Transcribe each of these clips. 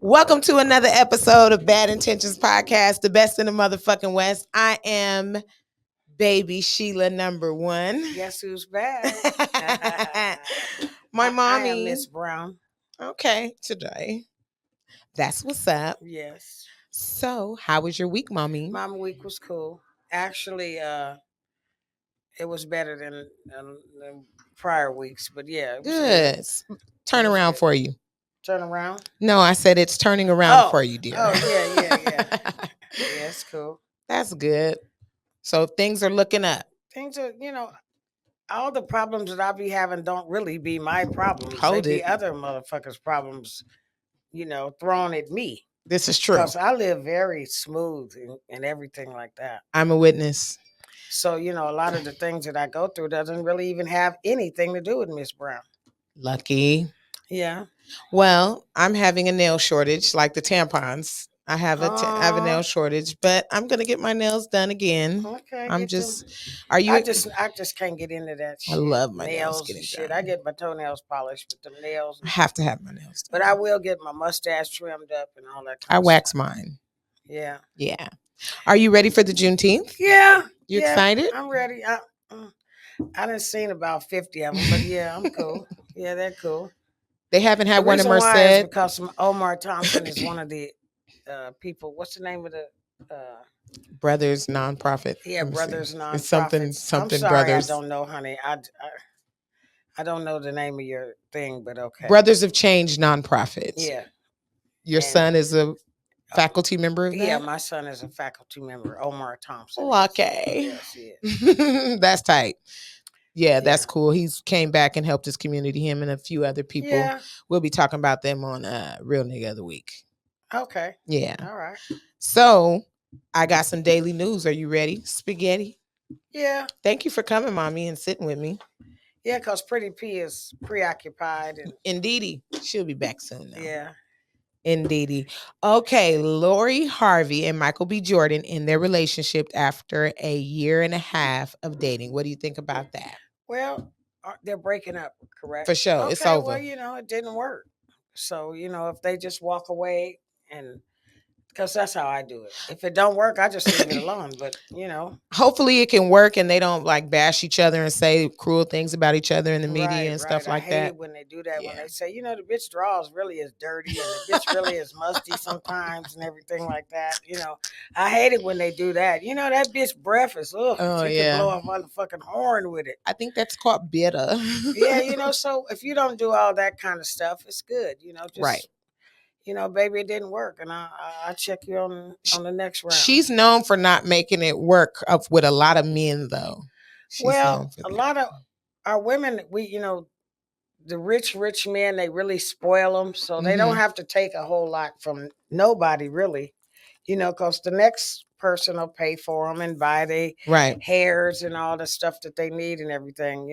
Welcome to another episode of Bad Intentions Podcast, the best in the motherfucking West. I am baby Sheila number one. Guess who's back? My mommy. I am Miss Brown. Okay, today. That's what's up. Yes. So, how was your week, mommy? My week was cool. Actually, it was better than prior weeks, but yeah. It was Good. Turn around for you. Turn around? No, I said it's turning around for you, dear. Oh, yeah. Yeah, it's cool. That's good. So things are looking up. Things are, all the problems that I be having don't really be my problems. Hold they it. be other motherfuckers' problems, thrown at me. This is true. Because I live very smooth and everything like that. I'm a witness. So, a lot of the things that I go through doesn't really even have anything to do with Miss Brown. Lucky. Yeah. Well, I'm having a nail shortage, like the tampons. I have a nail shortage, but I'm gonna get my nails done again. Okay. I just can't get into that shit. I love my nails getting shit. done. I get my toenails polished, but the nails. I have to have my nails done. But I will get my mustache trimmed up and all that. I wax mine. Yeah. Yeah. Are you ready for the Juneteenth? Yeah. You excited? I'm ready. I done seen about 50 of them, but yeah, I'm cool. Yeah, they're cool. They haven't had one of them said because Omar Thompson is one of the people. What's the name of the Brothers nonprofit? Yeah, Brothers nonprofit. It's something I'm sorry, Brothers. I don't know, honey. I don't know the name of your thing, but okay. Brothers of Change nonprofit. Yeah. Your son is a faculty member of that? Yeah, my son is a faculty member, Omar Thompson. Okay. Yes, That's tight. Yeah, that's cool. He's came back and helped his community, him and a few other people. Yeah. We'll be talking about them on Real Nigga of the Week. Okay. Yeah. All right. So I got some daily news. Are you ready? Spaghetti? Yeah. Thank you for coming, mommy, and sitting with me. Yeah, because Pretty P is preoccupied. Indeedy. She'll be back soon now. Yeah. Indeedy. Okay, Lori Harvey and Michael B. Jordan in their relationship after a year and a half of dating. What do you think about that? Well, they're breaking up, correct? For sure. Okay, it's over. Well, it didn't work. So, if they just walk away and because that's how I do it. If it don't work, I just leave it alone. But, hopefully it can work and they don't like bash each other and say cruel things about each other in the media and stuff like that. I hate it when they do that. Yeah. When they say, the bitch draws really is dirty and the bitch really is musty sometimes and everything like that. I hate it when they do that. That bitch breath is, ugh. Oh, she can blow a motherfucking horn with it. I think that's called bitter. Yeah, so if you don't do all that kind of stuff, it's good. Just, right. Baby, it didn't work, and I'll check you on the next round. She's known for not making it work with a lot of men, though. Well, a lot of our women, the rich men, they really spoil them, so they don't have to take a whole lot from nobody, really, because the next person will pay for them and buy their hairs and all the stuff that they need and everything,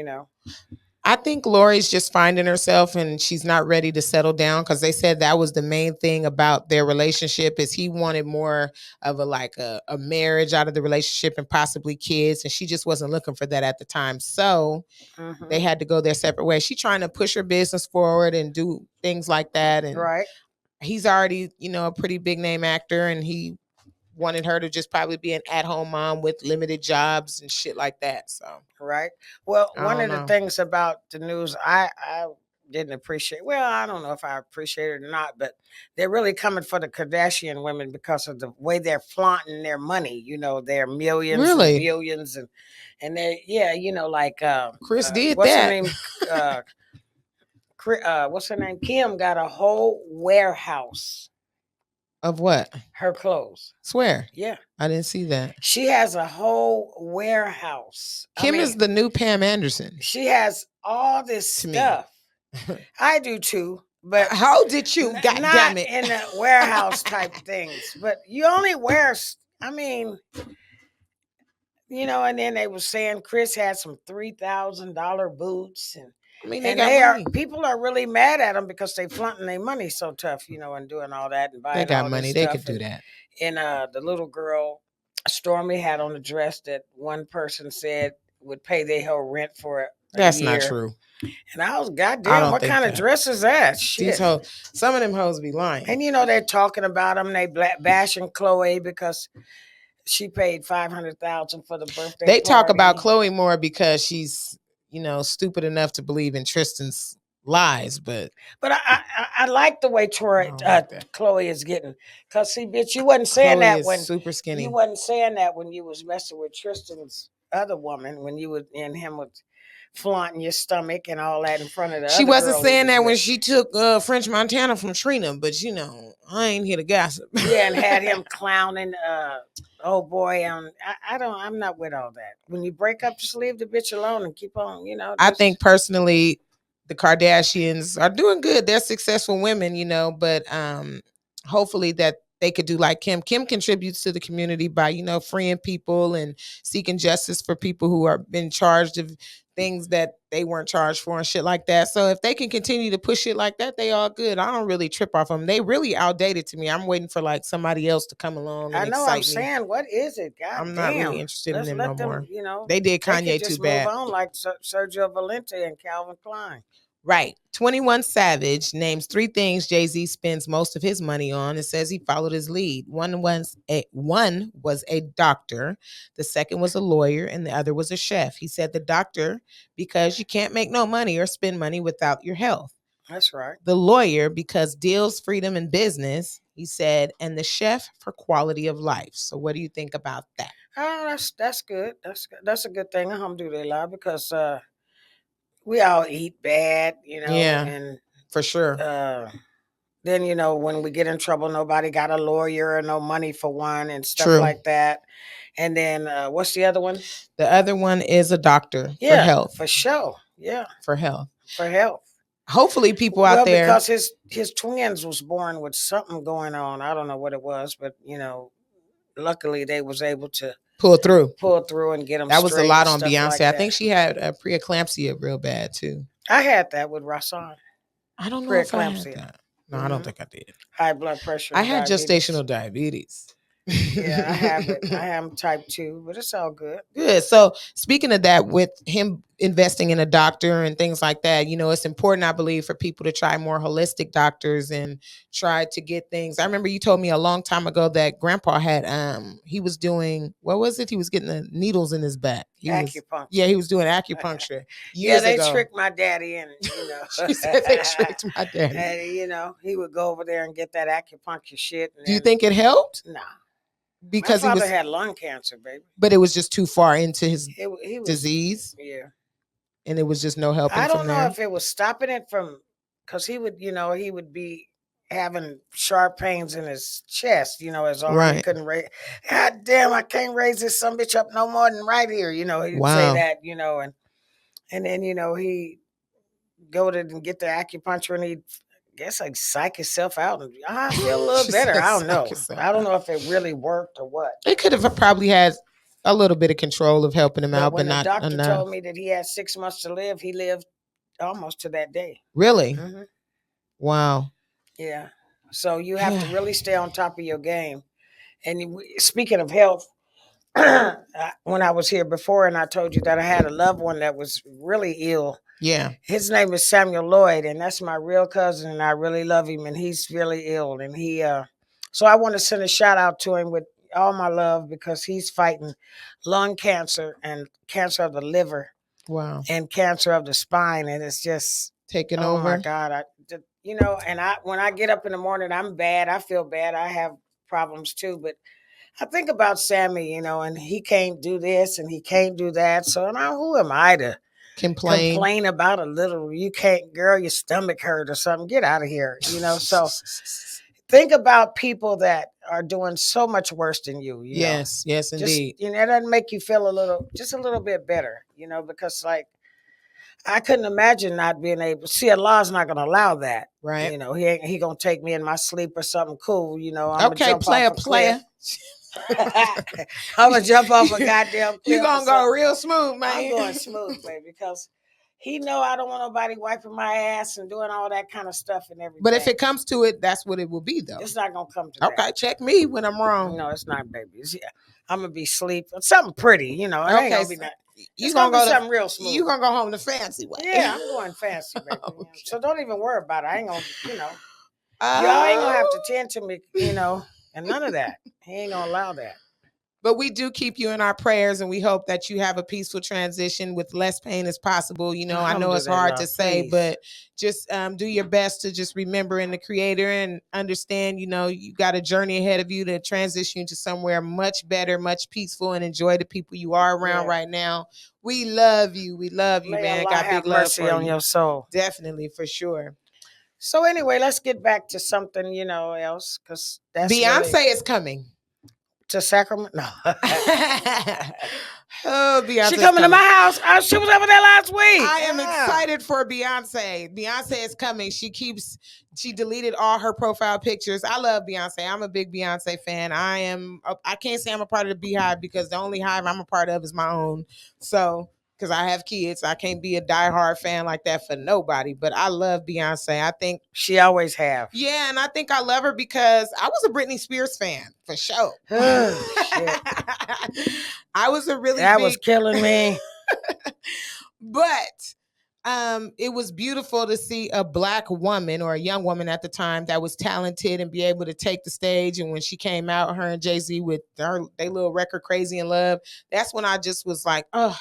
I think Lori's just finding herself and she's not ready to settle down because they said that was the main thing about their relationship is he wanted more of a marriage out of the relationship and possibly kids. And she just wasn't looking for that at the time. So they had to go their separate ways. She's trying to push her business forward and do things like that. And he's already, a pretty big name actor and he wanted her to just probably be an at-home mom with limited jobs and shit like that. So well, one of the things about the news I didn't appreciate. Well, I don't know if I appreciate it or not, but they're really coming for the Kardashian women because of the way they're flaunting their money. Their millions and billions and they like Chris did what's that. Her name? What's her name? Kim got a whole warehouse. Of what? Her clothes. Swear. Yeah. I didn't see that. She has a whole warehouse. Kim is the new Pam Anderson. She has all this stuff. I do too. But how did you? God damn it. In the warehouse type things. But you only wear, and then they were saying Chris had some $3,000 boots and people are really mad at them because they flaunting their money so tough, and doing all that and buying. They got money, they could do that. And the little girl, Stormy, had on a dress that one person said would pay their whole rent for That's not true. And I was, goddamn, what kind of dress is that? Shit. These hoes, some of them hoes be lying. And they're talking about them. They bashing Chloe because she paid $500,000 for the birthday. They talk about Chloe more because she's, stupid enough to believe in Tristan's lies. But I like the way Chloe is getting. Cause see, bitch, you wasn't saying Chloe that when super skinny. You wasn't saying that when you was messing with Tristan's other woman, when you was in him with flaunting your stomach and all that in front of the She other wasn't girl saying that when she took French Montana from Trina, but I ain't here to gossip. Yeah, and had him clowning oh boy, I'm not with all that. When you break up, just leave the bitch alone and keep on, I think personally the Kardashians are doing good. They're successful women, but hopefully that they could do like Kim. Kim contributes to the community by, freeing people and seeking justice for people who are been charged of things that they weren't charged for and shit like that. So if they can continue to push it like that, they all good. I don't really trip off them. They really outdated to me. I'm waiting for like somebody else to come along and I know, excite I'm saying, me. what is it? God I'm damn. not really interested in them no more. They did Kanye just too bad. Move on like Sergio Valente and Calvin Klein. Right. 21 Savage names 3 things Jay-Z spends most of his money on and says he followed his lead. One was a doctor, the second was a lawyer, and the other was a chef. He said the doctor because you can't make no money or spend money without your health. That's right. The lawyer because deals, freedom, and business, he said, and the chef for quality of life. So what do you think about that? Oh, that's good. That's a good thing. Alhamdulillah, because we all eat bad, Yeah, and for sure. Then, when we get in trouble, nobody got a lawyer or no money for one and stuff like that. And then what's the other one? The other one is a doctor for health. For sure. Yeah. For health. For health. Hopefully people out there. Because his twins was born with something going on. I don't know what it was, but, luckily they was able to pull through and get them That was a lot on Beyonce. Like I think she had a preeclampsia real bad too. I had that with Rasan. I don't know if I had that. No, I don't think I did. High blood pressure. I had gestational diabetes. Yeah, I have it. I am type 2, but it's all good. Good. So speaking of that, with him investing in a doctor and things like that, it's important, I believe, for people to try more holistic doctors and try to get things. I remember you told me a long time ago that grandpa had, he was doing, what was it? He was getting the needles in his back. Acupuncture. He was doing acupuncture. They tricked my daddy in. She said they tricked my daddy. And, he would go over there and get that acupuncture shit. Do you think it helped? Nah. Because my father had lung cancer, baby. But it was just too far into his disease. Yeah. And it was just no help. I don't know if it was stopping it from, because he would, he would be having sharp pains in his chest, his arm. He couldn't raise. God damn, I can't raise this some bitch up no more than right here. He'd say that, and then, he go to and get the acupuncture and he'd, guess like psych himself out and I feel a little better. I don't know. I don't know if it really worked or what. It could have probably had a little bit of control of helping him out, but not enough. When the doctor told me that he had 6 months to live, he lived almost to that day. Really? Wow. Yeah. So you have to really stay on top of your game. And speaking of health, when I was here before and I told you that I had a loved one that was really ill. Yeah. His name is Samuel Lloyd, and that's my real cousin, and I really love him, and he's really ill. And so I want to send a shout out to him with all my love because he's fighting lung cancer and cancer of the liver. Wow. And cancer of the spine, and it's just taking over. Oh my God. And when I get up in the morning, I'm bad. I feel bad. I have problems too, but I think about Sammy, and he can't do this and he can't do that. So now who am I to complain about a little, you can't, girl, your stomach hurt or something, get out of here, so think about people that are doing so much worse than you. Yes, indeed. It doesn't make you feel a little bit better, because like, I couldn't imagine not being able, see, Allah's not going to allow that. Right. He going to take me in my sleep or something cool, I'm okay, player. I'm going to jump off a goddamn cliff. You're going to go real smooth, man. I'm going smooth, baby, because he know I don't want nobody wiping my ass and doing all that kind of stuff and everything. But if it comes to it, that's what it will be, though. It's not going to come to that. Okay, check me when I'm wrong. No, it's not, baby. I'm going to be asleep. Something pretty, It ain't gonna be It's gonna be something real smooth. You gonna go home the fancy way. Yeah, I'm going fancy, baby. Okay. So don't even worry about it. I ain't gonna, y'all ain't gonna have to tend to me, and none of that. He ain't gonna allow that. But we do keep you in our prayers, and we hope that you have a peaceful transition with less pain as possible. I know it's hard to say, but just do your best to just remember in the Creator and understand, you got a journey ahead of you to transition you to somewhere much better, much peaceful, and enjoy the people you are around right now. We love you. We love you, man. Got big love mercy on your soul. Definitely, for sure. So anyway, let's get back to something, else, because that's Beyonce is coming to Sacramento. No. Oh, Beyonce! She coming to my house. She was over there last week. I am excited for Beyonce. Beyonce is coming. She deleted all her profile pictures. I love Beyonce. I'm a big Beyonce fan. I can't say I'm a part of the Beehive because the only hive I'm a part of is my own. So, because I have kids, I can't be a diehard fan like that for nobody. But I love Beyonce. I think she always have. Yeah, and I think I love her because I was a Britney Spears fan for sure. Oh, shit. I was a really that was killing me. But it was beautiful to see a Black woman or a young woman at the time that was talented and be able to take the stage. And when she came out, her and Jay-Z with their little record Crazy in Love, that's when I just was like, oh,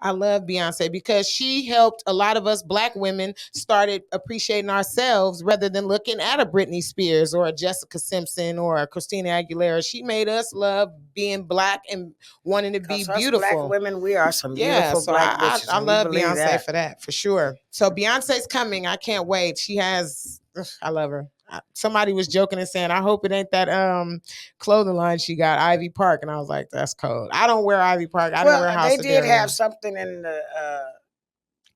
I love Beyonce because she helped a lot of us Black women started appreciating ourselves rather than looking at a Britney Spears or a Jessica Simpson or a Christina Aguilera. She made us love being Black and wanting to be beautiful. Black women, we are some beautiful Black bitches. I love Beyonce for that, for sure. So Beyonce's coming. I can't wait. I love her. Somebody was joking and saying, I hope it ain't that clothing line she got, Ivy Park. And I was like, that's cold. I don't wear Ivy Park. I don't wear House of They did have something in the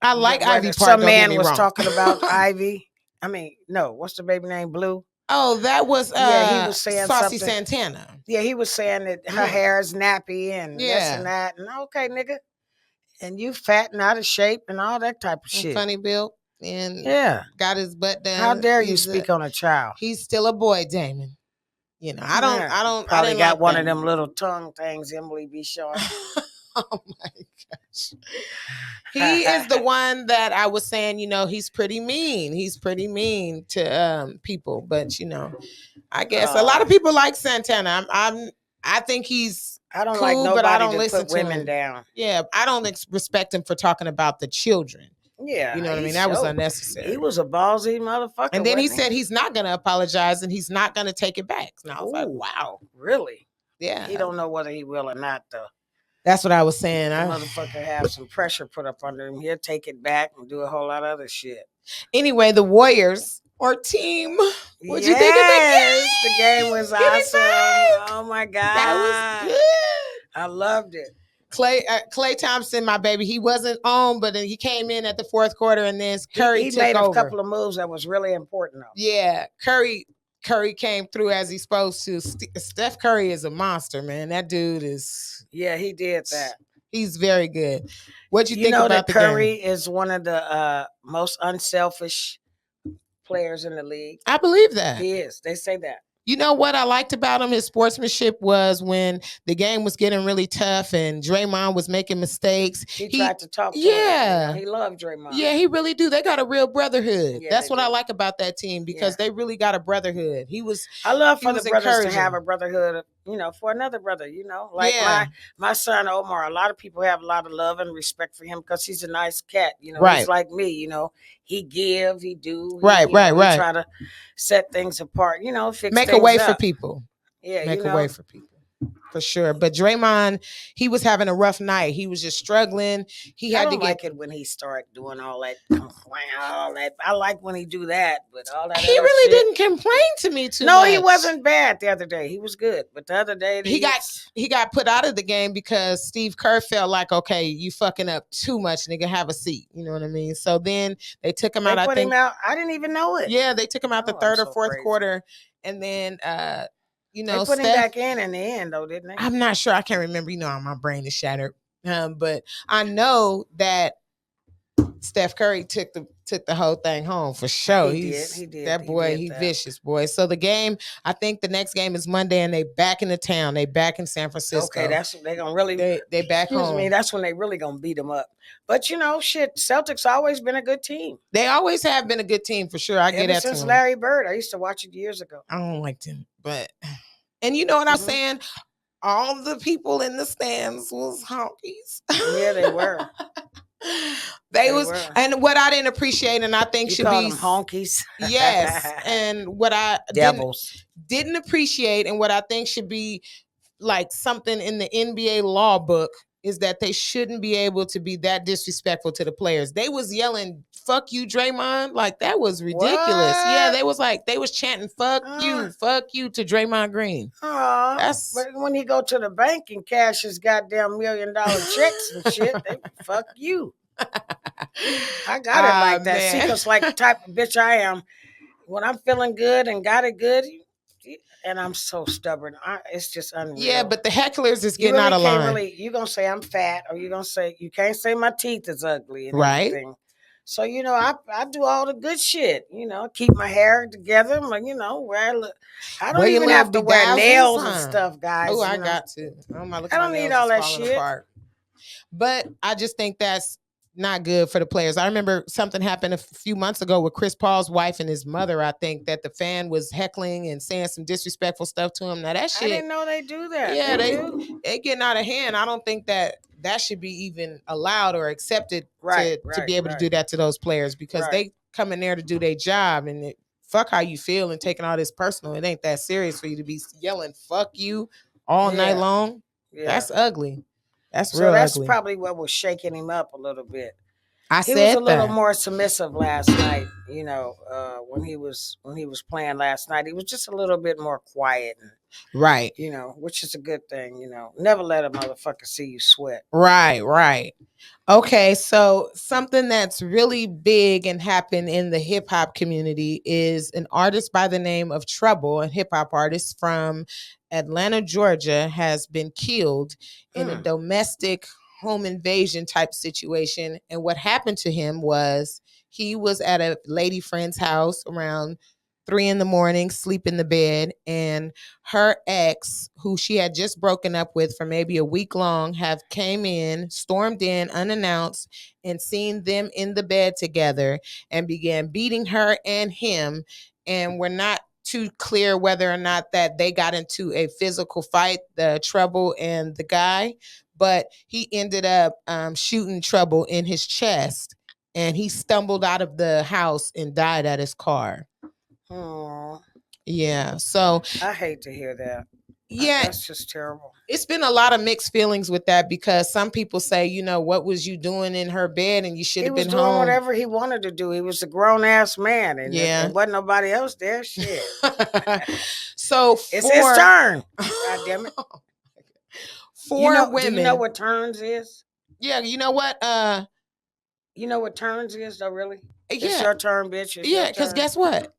I like Ivy Park. Some man was talking about Ivy. I mean, no, what's the baby name? Blue? Oh, that was he was saying Saucy something. Santana. Yeah, he was saying that her hair is nappy and this and that. And okay, nigga. And you fat and out of shape and all that type of shit. Funny built. And got his butt down. How dare you speak on a child? He's still a boy, Damon. I don't. Probably got one of them little tongue things Emily be showing. Oh my gosh. He is the one that I was saying, he's pretty mean. He's pretty mean to people, but I guess a lot of people like Santana. I think he's don't cool, like nobody but I don't to listen put to women him. Down. Yeah, I don't respect him for talking about the children. Yeah. You know what I mean? That was unnecessary. He was a ballsy motherfucker. And then he said he's not going to apologize and he's not going to take it back. And I was like, wow. Really? Yeah. He don't know whether he will or not, though. That's what I was saying. The motherfucker have some pressure put up under him. He'll take it back and do a whole lot of other shit. Anyway, the Warriors or team. What'd you think of the game? The game was awesome. Oh my God. That was good. I loved it. Klay Thompson, my baby, he wasn't on, but then he came in at the fourth quarter, and then Curry took over. He made a couple of moves that was really important, though. Yeah, Curry came through as he's supposed to. Steph Curry is a monster, man. That dude is. Yeah, he did that. He's very good. What'd you think about the Curry game? is one of the most unselfish players in the league. I believe that. He is. They say that. You know what I liked about him? His sportsmanship was when the game was getting really tough and Draymond was making mistakes. He tried to talk to him. He loved Draymond. Yeah, he really do. They got a real brotherhood. Yeah, that's what I like about that team because they really got a brotherhood. I love for the brothers to have a brotherhood, for another brother, Like my son Omar, a lot of people have a lot of love and respect for him because he's a nice cat. He's like me, he give, he do. Right. He try to set things apart, fix Make things a way up. for people. Yeah, Make a way for people. For sure. But Draymond, he was having a rough night. He was just struggling. I don't like it when he start doing all that. I like when he do that, but all that. He really didn't complain to me too much. No, he wasn't bad the other day. He was good, but the other day he got put out of the game because Steve Kerr felt like, okay, you fucking up too much, nigga. Have a seat. You know what I mean? So then they took him out. I think him out. I didn't even know it. Yeah, they took him out the third or fourth quarter, and then. They put him back in the end, though, didn't they? I'm not sure. I can't remember. My brain is shattered. But I know that Steph Curry took the took the whole thing home for sure. He did. That boy. He vicious, boy. So the game, I think the next game is Monday, and they back in the town. They back in San Francisco. Okay, that's they gonna really. They back home. Me, that's when they really gonna beat them up. But shit, Celtics always been a good team. They always have been a good team for sure. I get that since Larry Bird. I used to watch it years ago. I don't like him, but and you know what I'm saying? All the people in the stands was honkies. Yeah, they were. They was, and what I didn't appreciate, and I think you should call be them honkies. Yes, and what I devils didn't appreciate, and what I think should be like something in the NBA law book is that they shouldn't be able to be that disrespectful to the players. They was yelling, "Fuck you, Draymond!" Like that was ridiculous. What? Yeah, they was chanting, "Fuck you" to Draymond Green. But when he go to the bank and cash his goddamn $1 million checks and shit, they fuck you. I got it like that. See, because like the type of bitch I am, when I'm feeling good and got it good, and I'm so stubborn, it's just unreal. Yeah, but the hecklers is getting out of line. You're going to say I'm fat, or you're going to say, you can't say my teeth is ugly and everything. So, I do all the good shit, keep my hair together, I don't even have to wear nails and stuff, guys. Oh, I got to. I don't need all that shit. Apart. But I just think that's not good for the players. I remember something happened a few months ago with Chris Paul's wife and his mother. I think that the fan was heckling and saying some disrespectful stuff to him. Now that shit, I didn't know they do that. Yeah, they getting out of hand. I don't think that should be even allowed or accepted to be able to do that to those players, because they come in there to do their job, and fuck how you feel and taking all this personal. It ain't that serious for you to be yelling "fuck you" all night long. Yeah. That's ugly. That's real that's ugly. Probably what was shaking him up a little bit. He was a little more submissive last night. When he was playing last night, he was just a little bit more quiet. Right. Which is a good thing. Never let a motherfucker see you sweat. Right. Okay, so something that's really big and happened in the hip hop community is an artist by the name of Trouble, a hip hop artist from Atlanta, Georgia, has been killed in a domestic home invasion type situation. And what happened to him was he was at a lady friend's house around 3 a.m, sleep in the bed, and her ex, who she had just broken up with for maybe a week long, stormed in unannounced, and seen them in the bed together and began beating her and him. And we're not too clear whether or not that they got into a physical fight, the Trouble and the guy, but he ended up shooting Trouble in his chest, and he stumbled out of the house and died at his car. Oh, yeah. So I hate to hear that. Yeah, that's just terrible. It's been a lot of mixed feelings with that, because some people say, what was you doing in her bed, and you should have been home. He was doing whatever he wanted to do. He was a grown ass man, and there wasn't nobody else there. Shit. So it's his turn. God damn it. Women. Do you know what turns is? Yeah, you know what? You know what turns is though, really? It's your turn, bitch. Because guess what?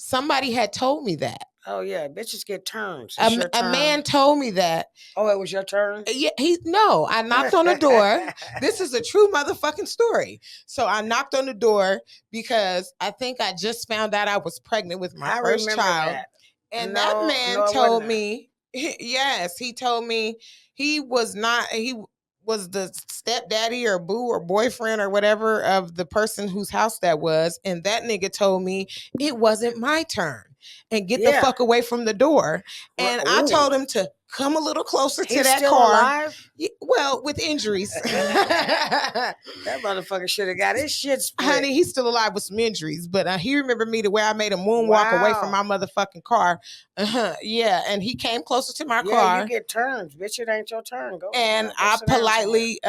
Somebody had told me that. Oh yeah, bitches get turns. A man told me that. Oh, it was your turn? Yeah, I knocked on the door. This is a true motherfucking story. So I knocked on the door because I think I just found out I was pregnant with my first child. That. And that man told me, yes, he told me he was the stepdaddy or boo or boyfriend or whatever of the person whose house that was. And that nigga told me it wasn't my turn and get the fuck away from the door. And I told him to come a little closer to that still car. Alive? Well, with injuries. That motherfucker should have got his shit split. Honey, he's still alive with some injuries, but he remembered me the way I made a moonwalk away from my motherfucking car. Yeah, and he came closer to my car. Yeah, you get turns, bitch. It ain't your turn. Go. And I politely,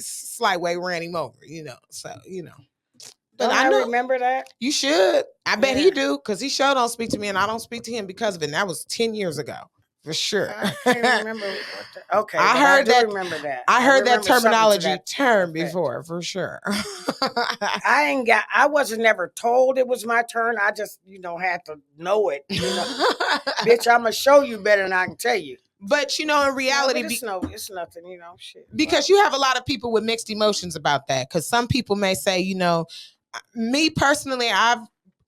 slight way ran him over. So But I remember that. You should. I bet he do, because he sure don't speak to me, and I don't speak to him because of it. And that was 10 years ago. For sure. I can't remember. Okay, I remember that. I heard that terminology term before, for sure. I wasn't never told it was my turn. I just, had to know it. Bitch, I'm gonna show you better than I can tell you. But in reality, it's nothing, shit. Because you have a lot of people with mixed emotions about that. Because some people may say, me personally, I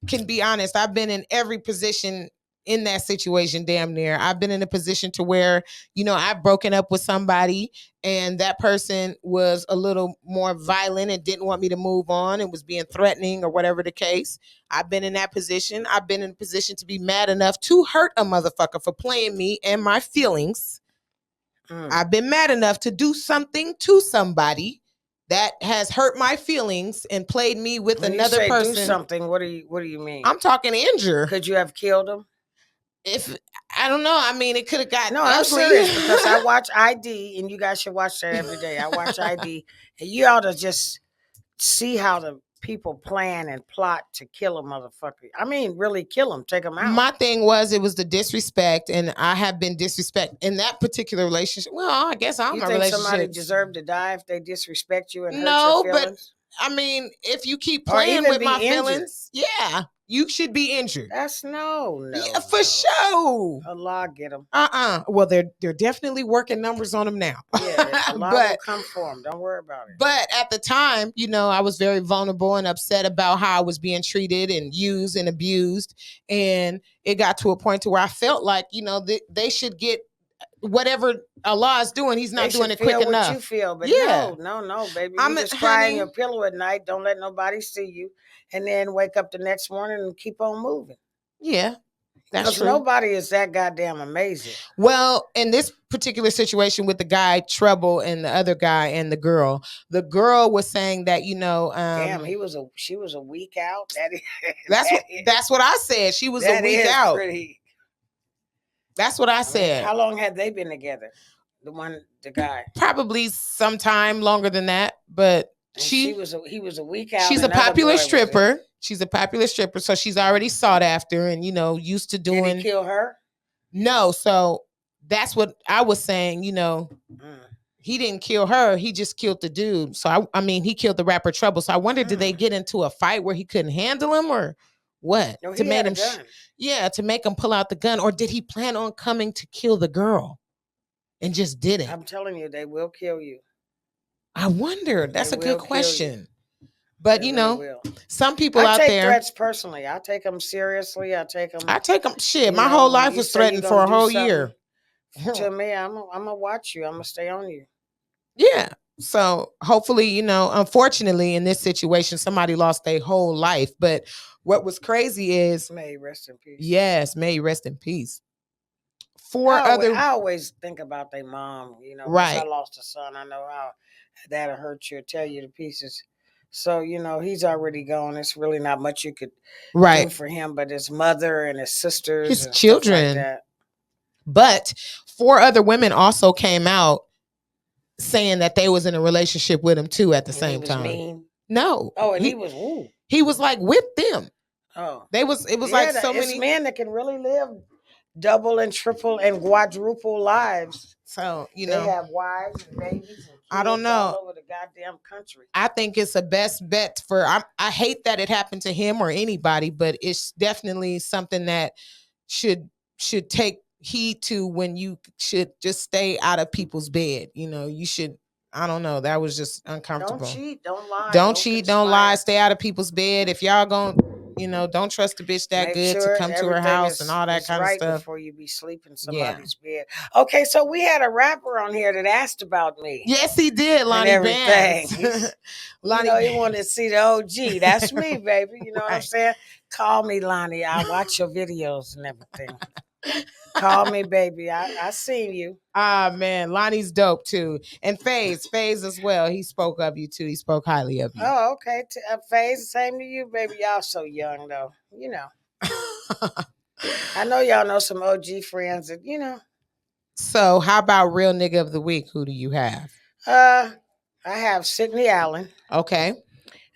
can be honest, I've been in every position in that situation, damn near. I've been in a position to where, I've broken up with somebody and that person was a little more violent and didn't want me to move on and was being threatening or whatever the case. I've been in that position. I've been in a position to be mad enough to hurt a motherfucker for playing me and my feelings. I've been mad enough to do something to somebody that has hurt my feelings and played me with when another you say person. Do something. What do you mean? I'm talking injure. Could you have killed him? If I don't know, I mean, it could have gotten No, ugly. I'm serious because I watch ID, and you guys should watch that every day. I watch ID, and you ought to just see how the people plan and plot to kill a motherfucker. I mean, really kill him, take him out. My thing was, it was the disrespect, and I have been disrespected in that particular relationship. Well, I guess I'm You a think relationship. somebody deserved to die if they disrespect you and hurt your feelings? But I mean, if you keep playing with my feelings, yeah, you should be injured. That's no. Yeah, for sure. Allah get them. Well, they're definitely working numbers on them now. Yeah, Allah will come for them. Don't worry about it. But at the time, I was very vulnerable and upset about how I was being treated and used and abused, and it got to a point to where I felt like they should get whatever Allah is doing. He's not doing it quick enough. What you feel, but no, baby. You just cry in your pillow at night. Don't let nobody see you, and then wake up the next morning and keep on moving. Yeah, that's true. Nobody is that goddamn amazing. Well, in this particular situation with the guy Trouble and the other guy and the girl was saying that damn, she was a week out. That's what I said. She was a week out. Pretty. That's what I said. How long had they been together? The guy. Probably sometime longer than that, but he was a week out. She's a popular stripper. She's a popular stripper, so she's already sought after and used to doing. Did he kill her? No, so that's what I was saying. He didn't kill her. He just killed the dude. So I mean, he killed the rapper Trouble. So I wondered, did they get into a fight where he couldn't handle him or what? No, he had a gun. To make him pull out the gun, or did he plan on coming to kill the girl and just didn't? I'm telling you, they will kill you. I wonder. That's a good question. But some people out there. I take threats personally. I take them seriously. I take them. Shit, my whole life was threatened for a whole year. To me, I'm gonna watch you. I'm gonna stay on you. Yeah. So hopefully, unfortunately, in this situation, somebody lost their whole life. But what was crazy is, may rest in peace. Yes, may rest in peace. I always think about their mom. Right. I lost a son. I know how that'll hurt you, tear you to pieces. So, he's already gone. It's really not much you could do for him, but his mother and his sisters, his and children. Stuff like that. But 4 other women also came out saying that they was in a relationship with him too at the same time. Mean? No. Oh, and he was woo. He was like with them. Oh. It was like so many men that can really live double and triple and quadruple lives. So, they have wives and babies and kids I don't know. all over the goddamn country. I think it's a best bet I hate that it happened to him or anybody, but it's definitely something that should take heed to, when you should just stay out of people's bed. You should, I don't know. That was just uncomfortable. Don't cheat, don't lie. Don't cheat, don't lie. Stay out of people's bed. If y'all gonna, don't trust a bitch that good to come to her house and all that kind of stuff before you be sleeping in somebody's bed. Okay, so we had a rapper on here that asked about me. Yes, he did, Lonnie Bands. Lonnie, he wanted to see the OG. That's me, baby. You know what I'm saying? Call me, Lonnie. I watch your videos and everything. Call me, baby. I seen you. Ah, man. Lonnie's dope too. And FaZe as well. He spoke of you too. He spoke highly of you. Oh, okay. FaZe, same to you, baby. Y'all so young though. I know y'all know some OG friends that, So how about real nigga of the week? Who do you have? I have Sydney Allen. Okay.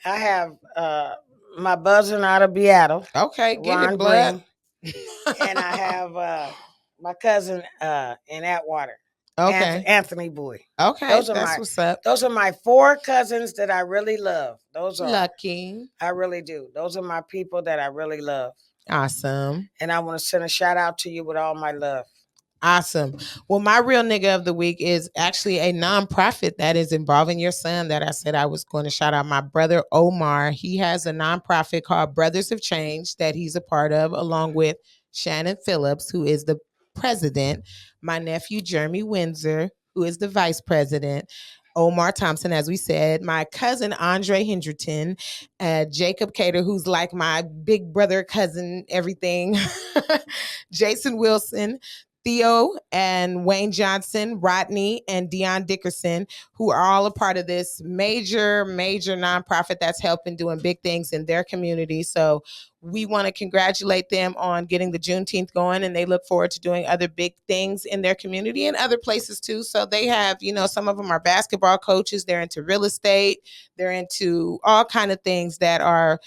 I have my buzzing out of Beatle. Okay, get Ron it, blood. And I have my cousin in Atwater. Okay. Anthony Boy. Okay, that's what's up. Those are my 4 cousins that I really love. Those are lucky. I really do. Those are my people that I really love. Awesome. And I want to send a shout out to you with all my love. Awesome. Well, my real nigga of the week is actually a nonprofit that is involving your son that I said I was going to shout out. My brother Omar. He has a nonprofit called Brothers of Change that he's a part of, along with Shannon Phillips, who is the president, my nephew Jeremy Windsor, who is the vice president, Omar Thompson, as we said, my cousin Andre Hendrickson, Jacob Cater, who's like my big brother, cousin, everything, Jason Wilson, Theo and Wayne Johnson, Rodney and Dion Dickerson, who are all a part of this major nonprofit that's helping doing big things in their community. So we want to congratulate them on getting the Juneteenth going, and they look forward to doing other big things in their community and other places too. So they have, some of them are basketball coaches. They're into real estate. They're into all kind of things that are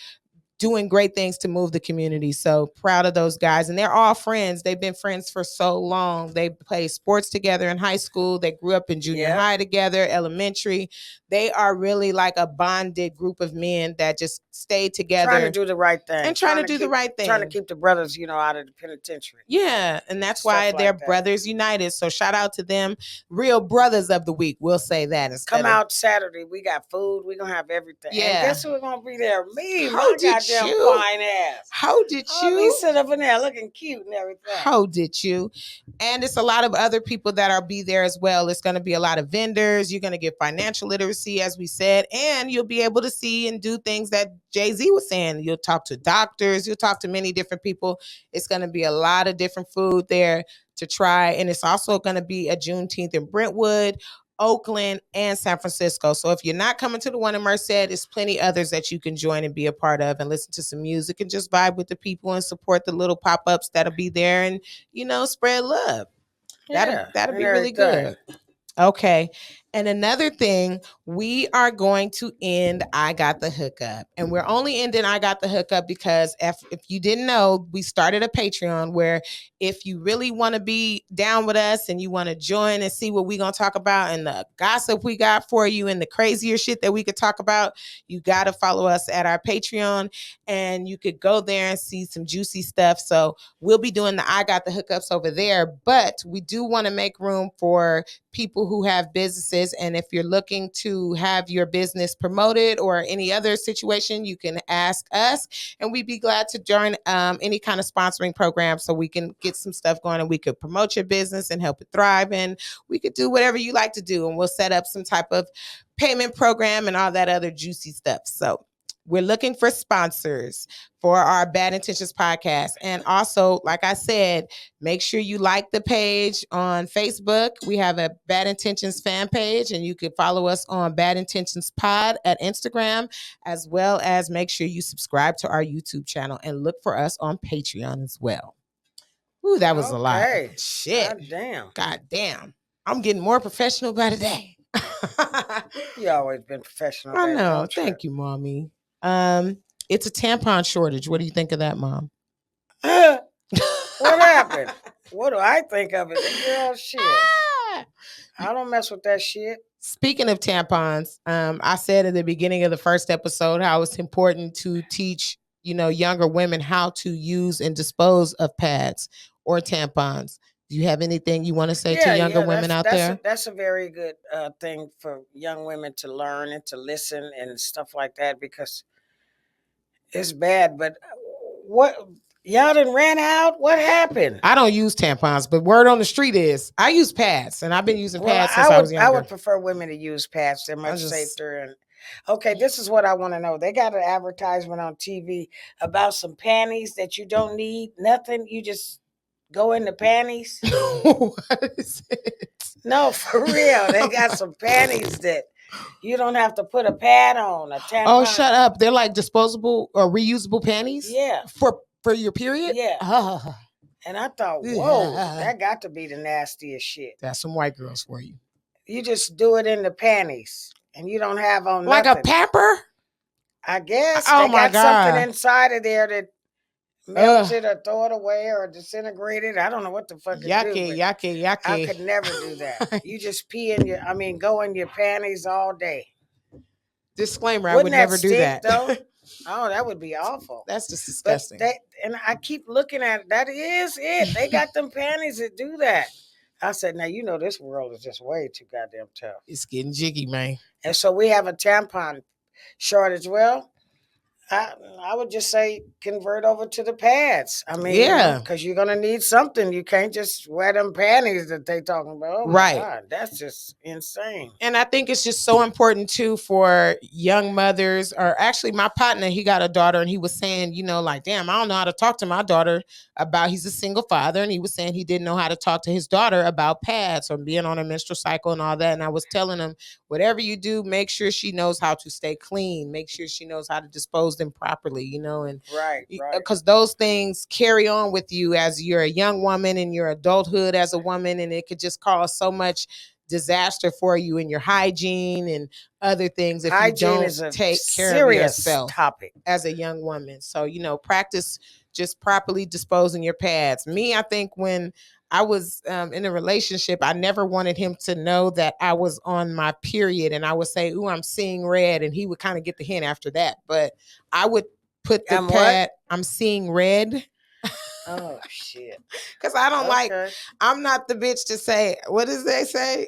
doing great things to move the community. So proud of those guys. And they're all friends. They've been friends for so long. They played sports together in high school. They grew up in junior high together, elementary. They are really like a bonded group of men that just stayed together. Trying to do the right thing. And trying to do the right thing. Trying to keep the brothers, out of the penitentiary. Yeah. And that's why they're Brothers United. So shout out to them. Real brothers of the week. We'll say that. Come out Saturday. We got food. We're going to have everything. Yeah. And guess who's going to be there? Me. How did you? Fine ass. How did you? We sit up in there looking cute and everything. How did you? And it's a lot of other people that are be there as well. It's going to be a lot of vendors. You're going to get financial literacy, as we said, and you'll be able to see and do things that Jay-Z was saying. You'll talk to doctors. You'll talk to many different people. It's going to be a lot of different food there to try. And it's also going to be a Juneteenth in Brentwood, Oakland, and San Francisco. So if you're not coming to the one in Merced, there's plenty others that you can join and be a part of and listen to some music and just vibe with the people and support the little pop-ups that'll be there and, spread love. Yeah, that'll be really good. Okay. And another thing, we are going to end I Got the Hookup. And we're only ending I Got the Hookup because if you didn't know, we started a Patreon where if you really want to be down with us and you want to join and see what we're going to talk about and the gossip we got for you and the crazier shit that we could talk about, you got to follow us at our Patreon and you could go there and see some juicy stuff. So we'll be doing the I Got the Hookups over there, but we do want to make room for people who have businesses. And if you're looking to have your business promoted or any other situation, you can ask us and we'd be glad to join any kind of sponsoring program so we can get some stuff going and we could promote your business and help it thrive. And we could do whatever you like to do. And we'll set up some type of payment program and all that other juicy stuff. So we're looking for sponsors for our Bad Intentions podcast. And also, like I said, make sure you like the page on Facebook. We have a Bad Intentions fan page, and you can follow us on Bad Intentions Pod at Instagram, as well as make sure you subscribe to our YouTube channel and look for us on Patreon as well. Ooh, that was a lot. Shit. God damn. I'm getting more professional by the day. You always been professional. I know. Thank you, Mommy. It's a tampon shortage. What do you think of that, Mom? What happened? What do I think of it? Girl, shit. I don't mess with that shit. Speaking of tampons, I said at the beginning of the first episode how it's important to teach, younger women how to use and dispose of pads or tampons. Do you have anything you want to say to younger women out there? That's a very good thing for young women to learn and to listen and stuff like that, because it's bad. But what, y'all done ran out? What happened? I don't use tampons, but word on the street is I use pads, and I've been using pads since I was younger. I would prefer women to use pads. They're much safer. And okay, this is what I want to know. They got an advertisement on TV about some panties that you don't need nothing. You just go in the panties. What is it? No, for real. They got some panties that you don't have to put a pad on. A tampon. Oh, shut up. They're like disposable or reusable panties? Yeah. For your period? Yeah. Oh. And I thought, whoa, that got to be the nastiest shit. That's some white girls for you. You just do it in the panties and you don't have on like nothing. A pamper? I guess. Oh, they my got God. something inside of there that melts it or throw it away or disintegrate it. I don't know what the fuck it yucky. I could never do that. You just go in your panties all day. Disclaimer, I would never do that. Though? Oh, that would be awful. That's just disgusting. And I keep looking at it. That is it. They got them panties that do that. I said, now you know this world is just way too goddamn tough. It's getting jiggy, man. And so we have a tampon shortage. Well, I would just say convert over to the pads. I mean, Yeah, because you're gonna need something. You can't just wear them panties that they talking about. Oh my right. God, that's just insane. And I think it's just so important too for young mothers, or actually my partner, he got a daughter and he was saying, you know, like, damn, I don't know how to talk to my daughter about, he's a single father. And he was saying he didn't know how to talk to his daughter about pads or being on a menstrual cycle and all that. And I was telling him, whatever you do, make sure she knows how to stay clean. Make sure she knows how to dispose them properly, you know, and right. Because those things carry on with you as you're a young woman in your adulthood as a woman. And it could just cause so much disaster for you in your hygiene and other things if Hygiene you is don't a take care of serious yourself topic. as a young woman. So, you know, practice just properly disposing your pads. Me, I think when I was in a relationship, I never wanted him to know that I was on my period, and I would say, "Ooh, I'm seeing red," and he would kind of get the hint after that. But I would put the pad, I'm seeing red. Oh shit. Because I don't like, I'm not the bitch to say, what does they say?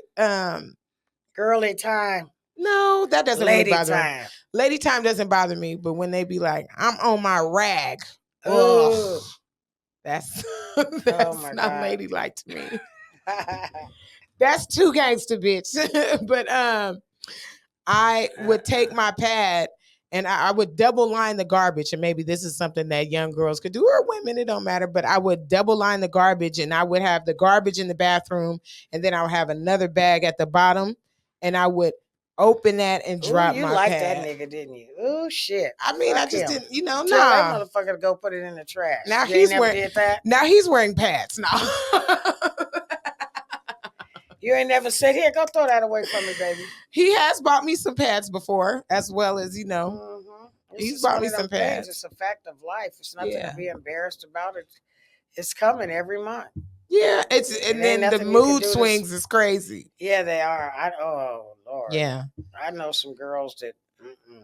Girly time. No, that doesn't Lady really bother time. me. Lady time doesn't bother me, but when they be like, I'm on my rag. Ugh. That's my not God. ladylike to me. That's too gangster, bitch. But I would take my pad and I would double line the garbage. And maybe this is something that young girls could do, or women, it don't matter. But I would double line the garbage, and I would have the garbage in the bathroom, and then I would have another bag at the bottom, and I would open that and drop my pad. You liked that nigga, didn't you? Oh shit. I mean, I just didn't, you know, tell that motherfucker to go put it in the trash. Now he's wearing, did that? Now he's wearing pads now. You ain't never said, here, go throw that away from me, baby. He has bought me some pads before, as well as, you know, he's bought me some pads. It's a fact of life. It's nothing to be embarrassed about. It's coming every month. Yeah, and then the mood swings is crazy. Yeah, they are. Oh Lord. Yeah, I know some girls that.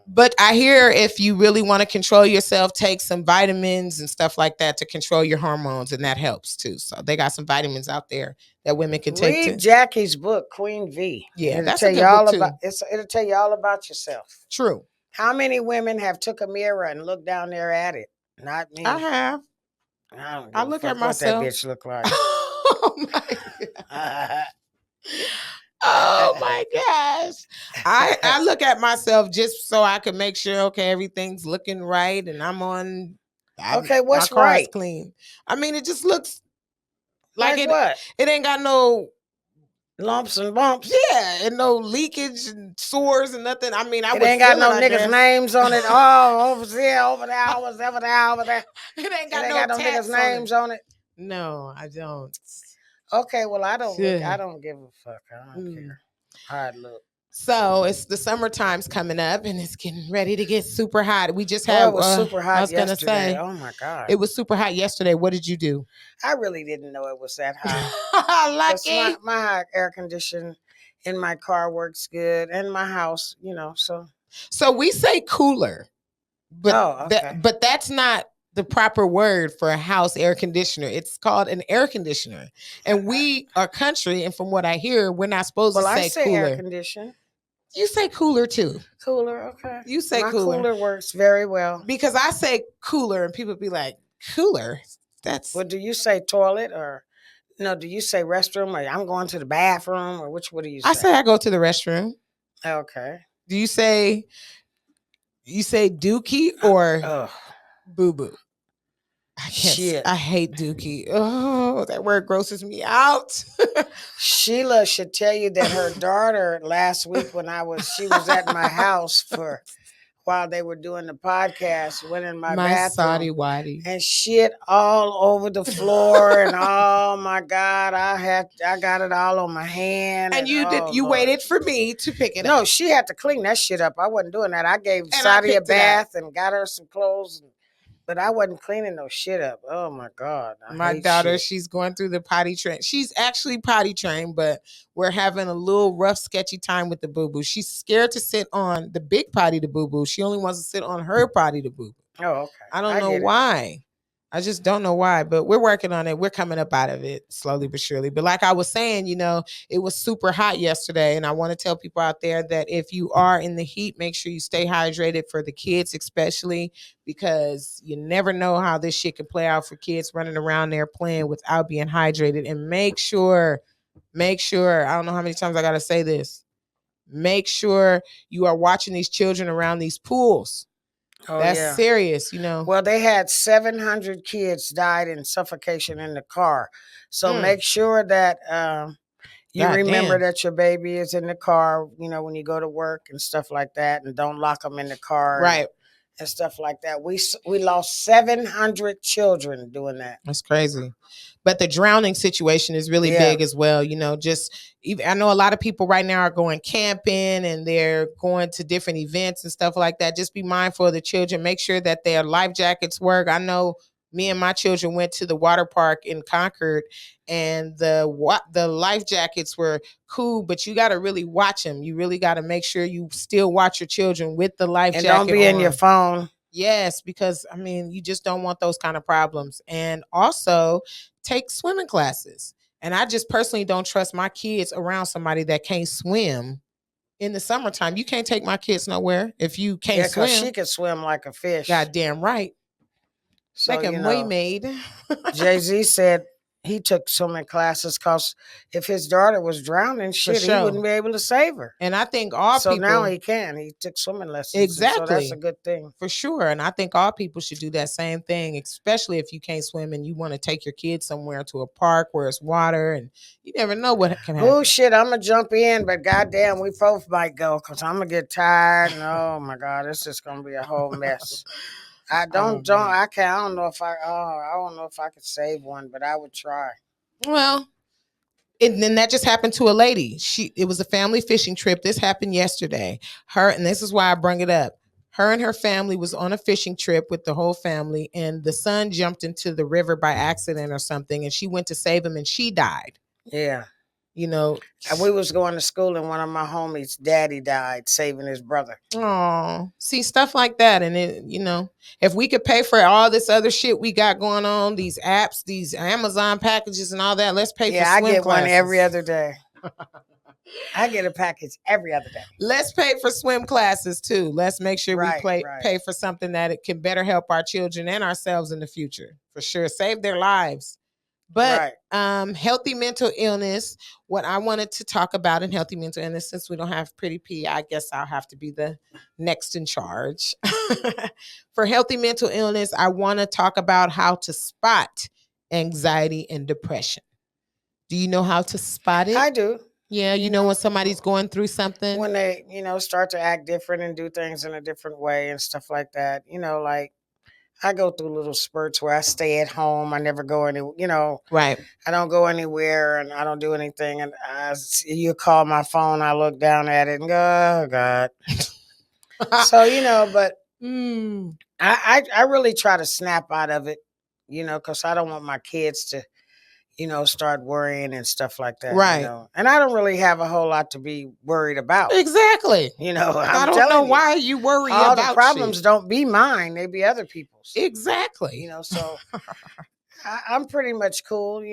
But I hear if you really want to control yourself, take some vitamins and stuff like that to control your hormones, and that helps too. So they got some vitamins out there that women can take. Read Jackie's book, Queen V. Yeah, it'll tell you all about. It'll tell you all about yourself. True. How many women have took a mirror and looked down there at it? Not me. I have. I look at myself. What that bitch look like? Oh my God. Oh my gosh. I look at myself just so I can make sure, okay, everything's looking right and I'm on. Okay, what's my car right? Is clean. I mean, it just looks like it ain't got no lumps and bumps. Yeah, and no leakage and sores and nothing. I mean, it ain't got no niggas' names on it. Oh, over there, over there, over there. It ain't got no niggas' names on it. No, I don't. Okay, well, I don't give a fuck. I don't care how it look. So it's the summertime's coming up and it's getting ready to get super hot. We just had it was super hot. I was gonna say, oh my God, it was super hot yesterday. What did you do? I really didn't know it was that hot. Lucky. My air condition in my car works good, and my house, you know. So we say cooler, but but that's not the proper word for a house air conditioner. It's called an air conditioner, and we are country, and from what I hear, we're not supposed to say I say cooler. Air condition. You say cooler too. Cooler, okay. You say my cooler. Cooler works very well. Because I say cooler and people be like, cooler? That's. Well, do you say toilet or no? Do you say restroom or I'm going to the bathroom or what do you say? I say I go to the restroom. Okay. Do you say dookie or boo boo? I can't. Shit. I hate dookie. Oh, that word grosses me out. Sheila should tell you that her daughter last week when she was at my house while they were doing the podcast, went in my bathroom and shit all over the floor and oh my God, I got it all on my hand. And you waited for me to pick it up. No, she had to clean that shit up. I wasn't doing that. I gave Sadie a bath and got her some clothes. But I wasn't cleaning no shit up. Oh my God. My daughter, she's going through the potty train. She's actually potty trained, but we're having a little rough, sketchy time with the boo-boo. She's scared to sit on the big potty to boo-boo. She only wants to sit on her potty to boo-boo. Oh, okay. I don't know why. I just don't know why, but we're working on it. We're coming up out of it slowly but surely. But like I was saying, it was super hot yesterday. And I want to tell people out there that if you are in the heat, make sure you stay hydrated for the kids, especially because you never know how this shit can play out for kids running around there playing without being hydrated. And make sure, I don't know how many times I got to say this, make sure you are watching these children around these pools. Oh, that's serious, Well, they had 700 kids died in suffocation in the car. So make sure that you remember that your baby is in the car, when you go to work and stuff like that, and don't lock them in the car. Right. And stuff like that. We lost 700 children doing that. That's crazy. But the drowning situation is really big as well. I know a lot of people right now are going camping and they're going to different events and stuff like that. Just be mindful of the children. Make sure that their life jackets work. I know me and my children went to the water park in Concord, and the life jackets were cool, but you got to really watch them. You really got to make sure you still watch your children with the life jacket on. And don't be in your phone. Yes, because you just don't want those kind of problems. And also take swimming classes. And I just personally don't trust my kids around somebody that can't swim. In the summertime, you can't take my kids nowhere if you can't swim. Yeah, because she can swim like a fish. Goddamn right. So, like a mermaid. Jay-Z said he took swimming classes because if his daughter was drowning, he wouldn't be able to save her. And I think all people. So now he can. He took swimming lessons. Exactly. So that's a good thing. For sure. And I think all people should do that same thing, especially if you can't swim and you want to take your kids somewhere to a park where it's water, and you never know what can happen. Oh, shit. I'm going to jump in, but goddamn, we both might go because I'm going to get tired. And oh, my God, it's just going to be a whole mess. I don't know if I could save one, but I would try. Well, and then that just happened to a lady. It was a family fishing trip. This happened yesterday. And this is why I bring it up. Her and her family was on a fishing trip with the whole family, and the son jumped into the river by accident or something, and she went to save him and she died. Yeah. And we was going to school and one of my homies' daddy died saving his brother. Oh, see, stuff like that. And if we could pay for all this other shit we got going on, these apps, these Amazon packages and all that, let's pay for swim classes. Yeah, I get one every other day. I get a package every other day. Let's pay for swim classes too. Let's make sure we pay for something that it can better help our children and ourselves in the future. For sure. Save their lives. But healthy mental illness, what I wanted to talk about in healthy mental illness, since we don't have Pretty P, I guess I'll have to be the next in charge. For healthy mental illness, I want to talk about how to spot anxiety and depression. Do you know how to spot it? I do. Yeah, you know when somebody's going through something? When they, start to act different and do things in a different way and stuff like that. Like I go through little spurts where I stay at home. I never go anywhere, Right. I don't go anywhere and I don't do anything. And you call my phone, I look down at it and go, oh, God. So, but I really try to snap out of it, because I don't want my kids to, start worrying and stuff like that. Right. And I don't really have a whole lot to be worried about. Exactly. I don't know why you worry about all the problems don't be mine. They be other people's. Exactly. So I'm pretty much cool.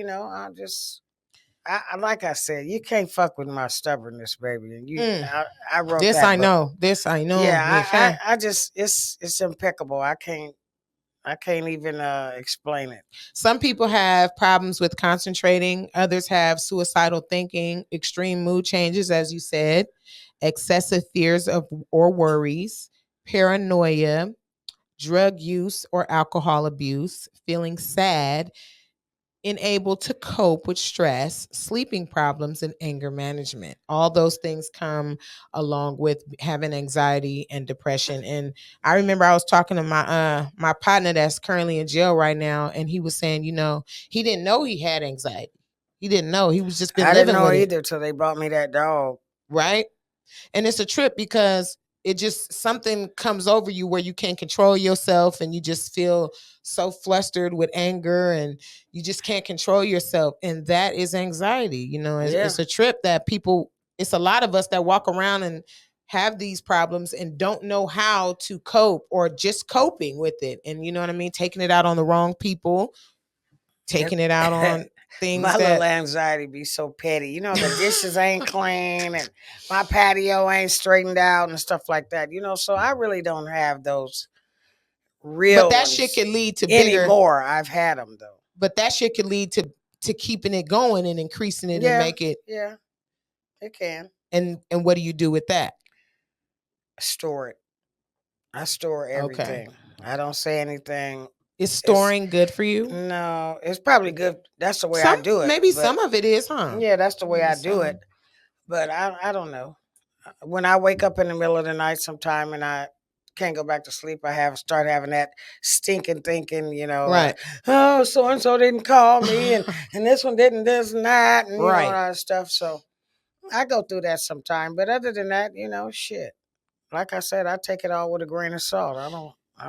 I like I said, you can't fuck with my stubbornness, baby. And I wrote this. That I book. know. This I know. Yeah, I just it's impeccable. I can't even explain it. Some people have problems with concentrating. Others have suicidal thinking, extreme mood changes, as you said, excessive fears or worries, paranoia, drug use or alcohol abuse, feeling sad, unable to cope with stress, sleeping problems, and anger management. All those things come along with having anxiety and depression. And I remember I was talking to my partner that's currently in jail right now, and he was saying, he didn't know he had anxiety. He didn't know. He was just been living with it. I didn't know either till they brought me that dog. Right? And it's a trip because it just something comes over you where you can't control yourself and you just feel so flustered with anger and you just can't control yourself. And that is anxiety. It's a trip that it's a lot of us that walk around and have these problems and don't know how to cope, or just coping with it. And you know what I mean? Taking it out on the wrong people, taking it out on things my that little anxiety be so petty. You know, the dishes ain't clean and my patio ain't straightened out and stuff like that. You know, so I really don't have those real but that ones shit can lead to bigger anymore. I've had them though. but that shit can lead to keeping it going and increasing it and make it. Yeah, it can. And what do you do with that? Store it. I store everything. I don't say anything. Is storing good for you? No, it's probably good. That's the way I do it. Maybe some of it is, huh? Yeah, that's the way I do it. But I don't know. When I wake up in the middle of the night sometime and I can't go back to sleep, I start having that stinking thinking, you know, right? Oh, so and so didn't call me, and this one didn't, this and that, and you know, all that stuff. So I go through that sometime. But other than that, you know, shit. Like I said, I take it all with a grain of salt. I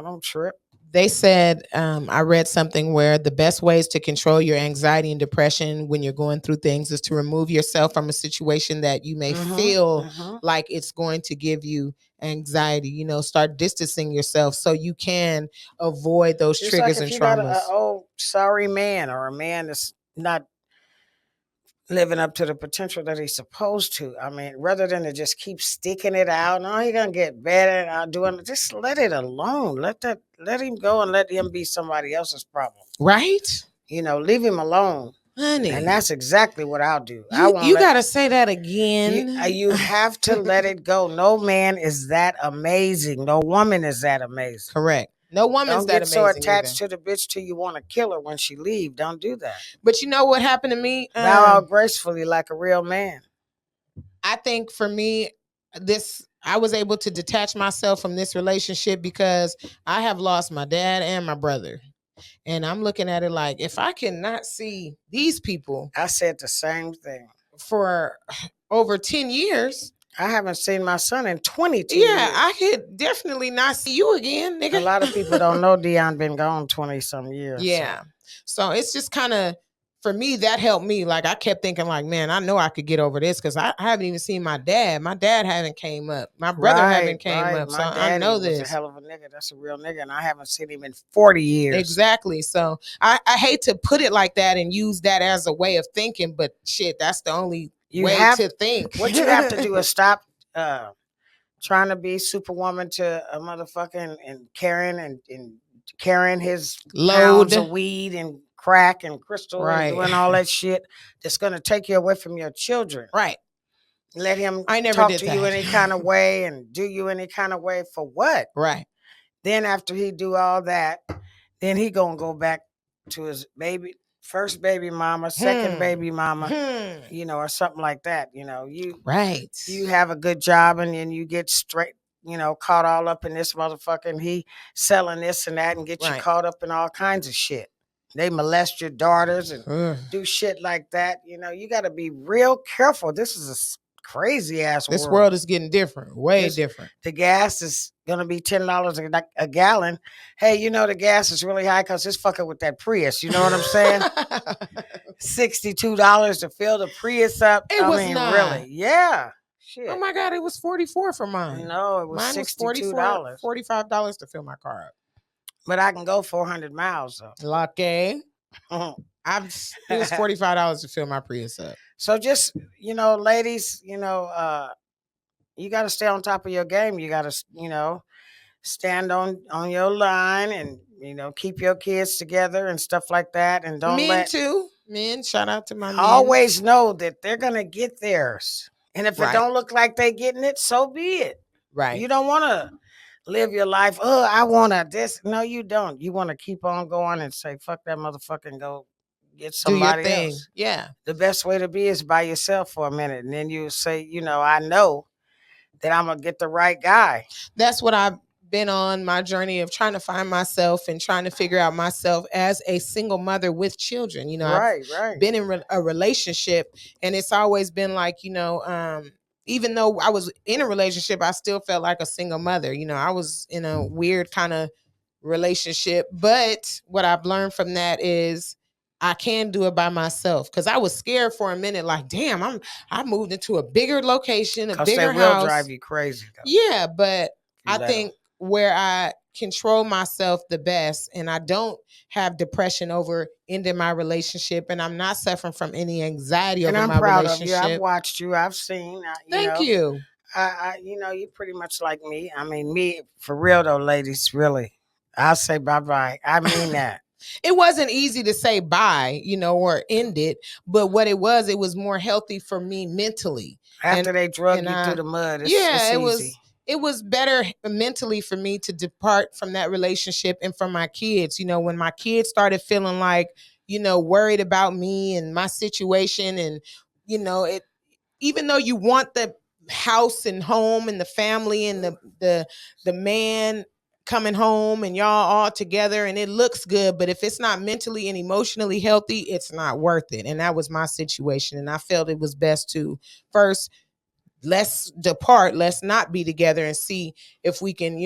don't trip. They said, I read something where the best ways to control your anxiety and depression when you're going through things is to remove yourself from a situation that you may feel like it's going to give you anxiety. You know, start distancing yourself so you can avoid those Just triggers like if and you traumas. got an old sorry man, or a man that's not living up to the potential that he's supposed to. I mean, rather than to just keep sticking it out, no, he's gonna get better. I'll do it. Just let it alone. Let him go and let him be somebody else's problem. Right? You know, leave him alone. Honey. And that's exactly what I'll do. You gotta say that again. You have to let it go. No man is that amazing. No woman is that amazing. Correct. No woman's that amazing. Don't get so attached to the bitch till you want to kill her when she leave. Don't do that. But you know what happened to me? Bow out gracefully like a real man. I think for me, I was able to detach myself from this relationship because I have lost my dad and my brother. And I'm looking at it like, if I cannot see these people. I said the same thing. For over 10 years. I haven't seen my son in 22 years. Yeah, I could definitely not see you again, nigga. A lot of people don't know Dion been gone 20-some years. Yeah. So it's just kind of, for me, that helped me. Like, I kept thinking like, man, I know I could get over this because I haven't even seen my dad. My dad haven't came up. My brother haven't came up. So I know this. Was a hell of a nigga. That's a real nigga. And I haven't seen him in 40 years. Exactly. So I hate to put it like that and use that as a way of thinking, but shit, that's the only way to think. What you have to do is stop trying to be Superwoman to a motherfucking and carrying his loads of weed and crack and crystal and doing all that shit that's going to take you away from your children. Right. Let him talk to you any kind of way and do you any kind of way for what? Right. Then after he do all that, then he going to go back to his first baby mama, second baby mama, you know, or something like that. You know, you have a good job and then you get straight, you know, caught all up in this motherfucker and he selling this and that and get you caught up in all kinds of shit. They molest your daughters and do shit like that. You know, you got to be real careful. This is a crazy ass world. This world is getting different, way different. The gas is going to be $10 a gallon. Hey, you know, the gas is really high because it's fucking with that Prius. You know what I'm saying? $62 to fill the Prius up. It was not. Really. Yeah. Shit. Oh my God, it was $44 for mine. No, it was mine $62. $45 to fill my car up. But I can go 400 miles though. Lucky. It was $45 to fill my Prius up. So just, you know, ladies, you know, you got to stay on top of your game. You got to, you know, stand on your line and, you know, keep your kids together and stuff like that. And don't Men, shout out to my men. Always know that they're going to get theirs. And if it don't look like they getting it, so be it. Right. You don't want to live your life. Oh, I want to this. No, you don't. You want to keep on going and say, fuck that motherfucker and go get somebody else. Yeah. The best way to be is by yourself for a minute. And then you say, you know, I know that I'm going to get the right guy. That's what I've been on my journey of trying to find myself and trying to figure out myself as a single mother with children. You know, I've been in a relationship and it's always been like, you know, even though I was in a relationship, I still felt like a single mother. You know, I was in a weird kind of relationship. But what I've learned from that is I can do it by myself. Because I was scared for a minute, like, damn, I moved into a bigger location, a bigger they will house. drive you crazy, though. Yeah, but I think where I control myself the best, and I don't have depression over ending my relationship, and I'm not suffering from any anxiety over my relationship. Of you. I've watched you. I've seen. Thank you. You're pretty much like me. I mean, me for real though, ladies. Really, I'll say bye bye. I mean that. It wasn't easy to say bye, or end it, but what it was more healthy for me mentally. After they drug you through the mud, it's easy. It was better mentally for me to depart from that relationship and from my kids. When my kids started feeling like, worried about me and my situation, and it, even though you want the house and home and the family and the man coming home and y'all all together and it looks good, but if it's not mentally and emotionally healthy, it's not worth it. And that was my situation, and I felt it was best to first, let's depart, let's not be together, and see if we can,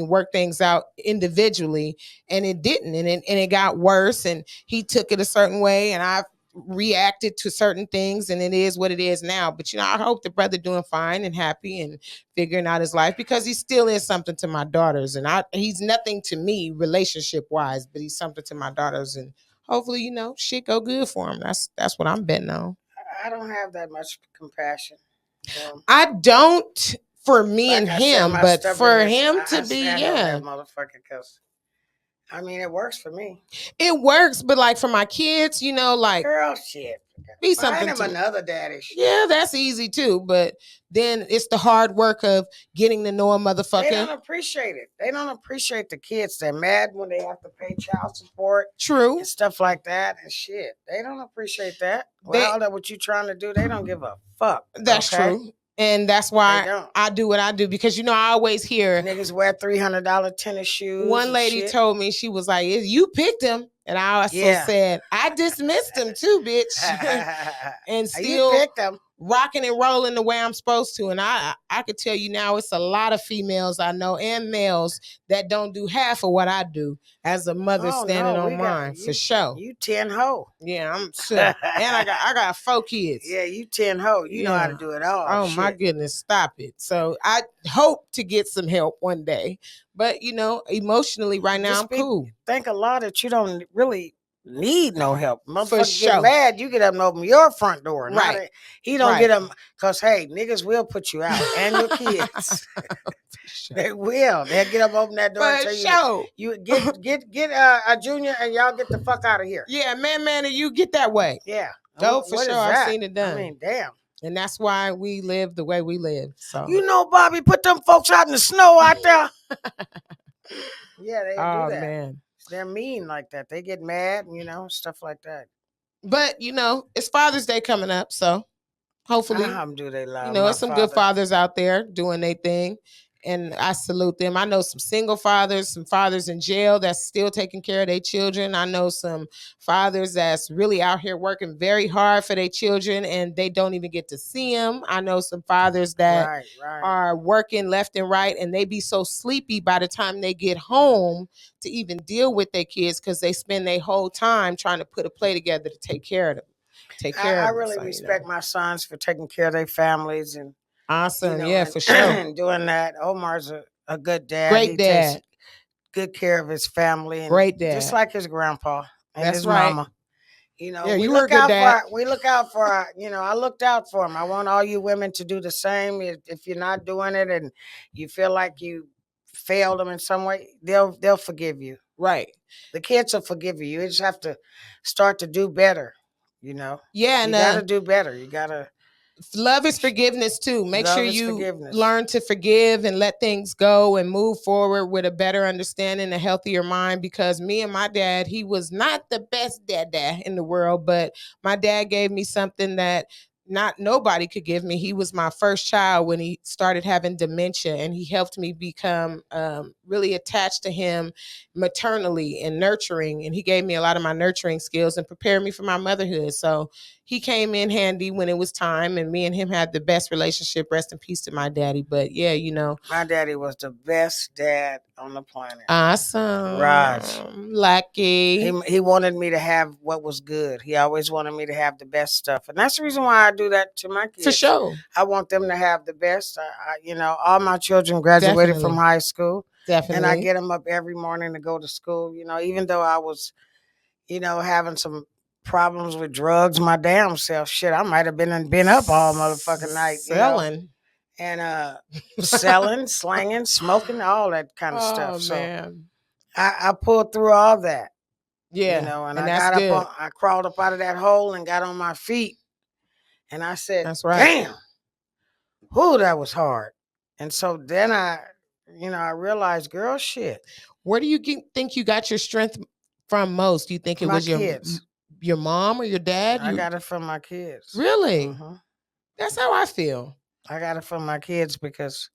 work things out individually. And it didn't, and it got worse, and he took it a certain way, and I reacted to certain things, and it is what it is now. But I hope the brother doing fine and happy and figuring out his life, because he still is something to my daughters, and he's nothing to me relationship wise, but he's something to my daughters, and hopefully shit go good for him. That's what I'm betting on. I don't have that much compassion. I don't for me and him, but for him to be, that motherfucker, because I mean, it works for me. It works, but like for my kids, like, girl, shit, be something. Find him another daddy. Shit. Yeah, that's easy too. But then it's the hard work of getting to know a motherfucker. They don't appreciate it. They don't appreciate the kids. They're mad when they have to pay child support. True. And stuff like that and shit. They don't appreciate that. Well, that what you trying to do, they don't give a fuck. That's true. And that's why I do what I do, because I always hear niggas wear $300 tennis shoes. One lady told me, she was like, "You picked him," and I also said, "I dismissed him too, bitch," and still you picked him. Rocking and rolling the way I'm supposed to. And I could tell you now, it's a lot of females I know and males that don't do half of what I do as a mother standing on mine, for sure. You 10 hoe. Yeah, I'm sure. And I got 4 kids. Yeah, you 10 hoe. You know how to do it all. Oh, my goodness, stop it. So I hope to get some help one day. But, emotionally right now, I'm cool. Think a lot that you don't really need no help. Motherfucker get mad, you get up and open your front door. Right. He don't get them, because hey, niggas will put you out and your kids. They will. They'll get up, open that door, and tell you get a junior, and y'all get the fuck out of here. Yeah, man, and you get that way. Yeah. Go for sure. I've seen it done. I mean, damn. And that's why we live the way we live. So Bobby, put them folks out in the snow out there. Yeah, they do that. Man. They're mean like that. They get mad, stuff like that. But, it's Father's Day coming up, so hopefully, there's some good fathers out there doing their thing. And I salute them. I know some single fathers, some fathers in jail that's still taking care of their children. I know some fathers that's really out here working very hard for their children, and they don't even get to see them. I know some fathers that are working left and right, and they be so sleepy by the time they get home to even deal with their kids, because they spend their whole time trying to put a play together to take care of them. I really respect my sons for taking care of their families and awesome. For sure. Doing that. Omar's a good dad. Great dad. Takes good care of his family. And great dad. Just like his grandpa and his right. mama. You were a good dad. We look out for I looked out for him. I want all you women to do the same. If you're not doing it and you feel like you failed them in some way, they'll forgive you. Right. The kids will forgive you. You just have to start to do better, Yeah. And you got to do better. You got to. Love is forgiveness too. Make sure you learn to forgive and let things go and move forward with a better understanding, a healthier mind, because me and my dad, he was not the best dad in the world, but my dad gave me something that nobody could give me. He was my first child when he started having dementia, and he helped me become really attached to him maternally and nurturing. And he gave me a lot of my nurturing skills and prepared me for my motherhood. So he came in handy when it was time, and me and him had the best relationship. Rest in peace to my daddy. But yeah, my daddy was the best dad on the planet. Awesome. Raj. Lucky. He wanted me to have what was good. He always wanted me to have the best stuff. And that's the reason why I do that to my kids. For sure. I want them to have the best. All my children graduated Definitely. from high school. Definitely. And I get them up every morning to go to school. Even though I was, having some problems with drugs, my damn self. Shit, I might have been up all motherfucking night. Selling. And selling, slanging, smoking, all that kind of stuff. So man. I pulled through all that. Yeah. And I got up I crawled up out of that hole and got on my feet. And I said, that's right. Damn. Whoo, that was hard. And so then I realized, girl, shit. Where do you think you got your strength from most? Do you think it my was kids. your mom or your dad? I got it from my kids. Really? Mm-hmm. That's how I feel. I got it from my kids because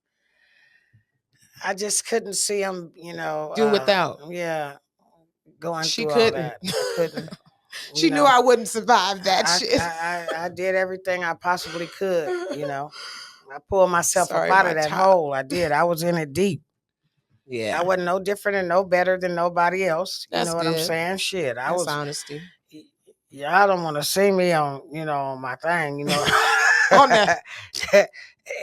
I just couldn't see them, do without. Yeah, going she through couldn't. all that. I couldn't. She knew I wouldn't survive that shit. I did everything I possibly could, I pulled myself up out of that hole. I did. I was in it deep. Yeah. I wasn't no different and no better than nobody else. That's you know good. what I'm saying? Shit. That's was honesty. Y'all don't want to see me on, on my thing, On that.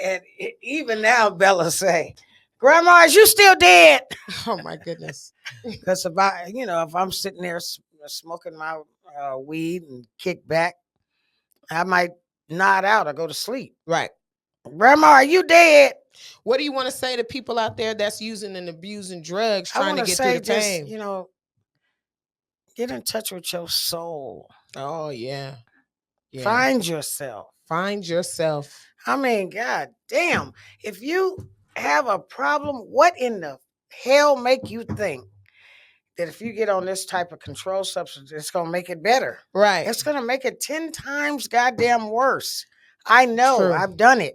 And even now, Bella say, Grandma, is you still dead? Oh my goodness. Because if I'm sitting there smoking my weed and kick back, I might nod out or go to sleep. Right. Grandma, are you dead? What do you want to say to people out there that's using and abusing drugs, trying to get through the pain? Get in touch with your soul. Oh, yeah. Find yourself. Find yourself. I mean, God damn. If you have a problem, what in the hell make you think that if you get on this type of control substance, it's going to make it better? Right. It's going to make it 10 times goddamn worse. I know. True. I've done it.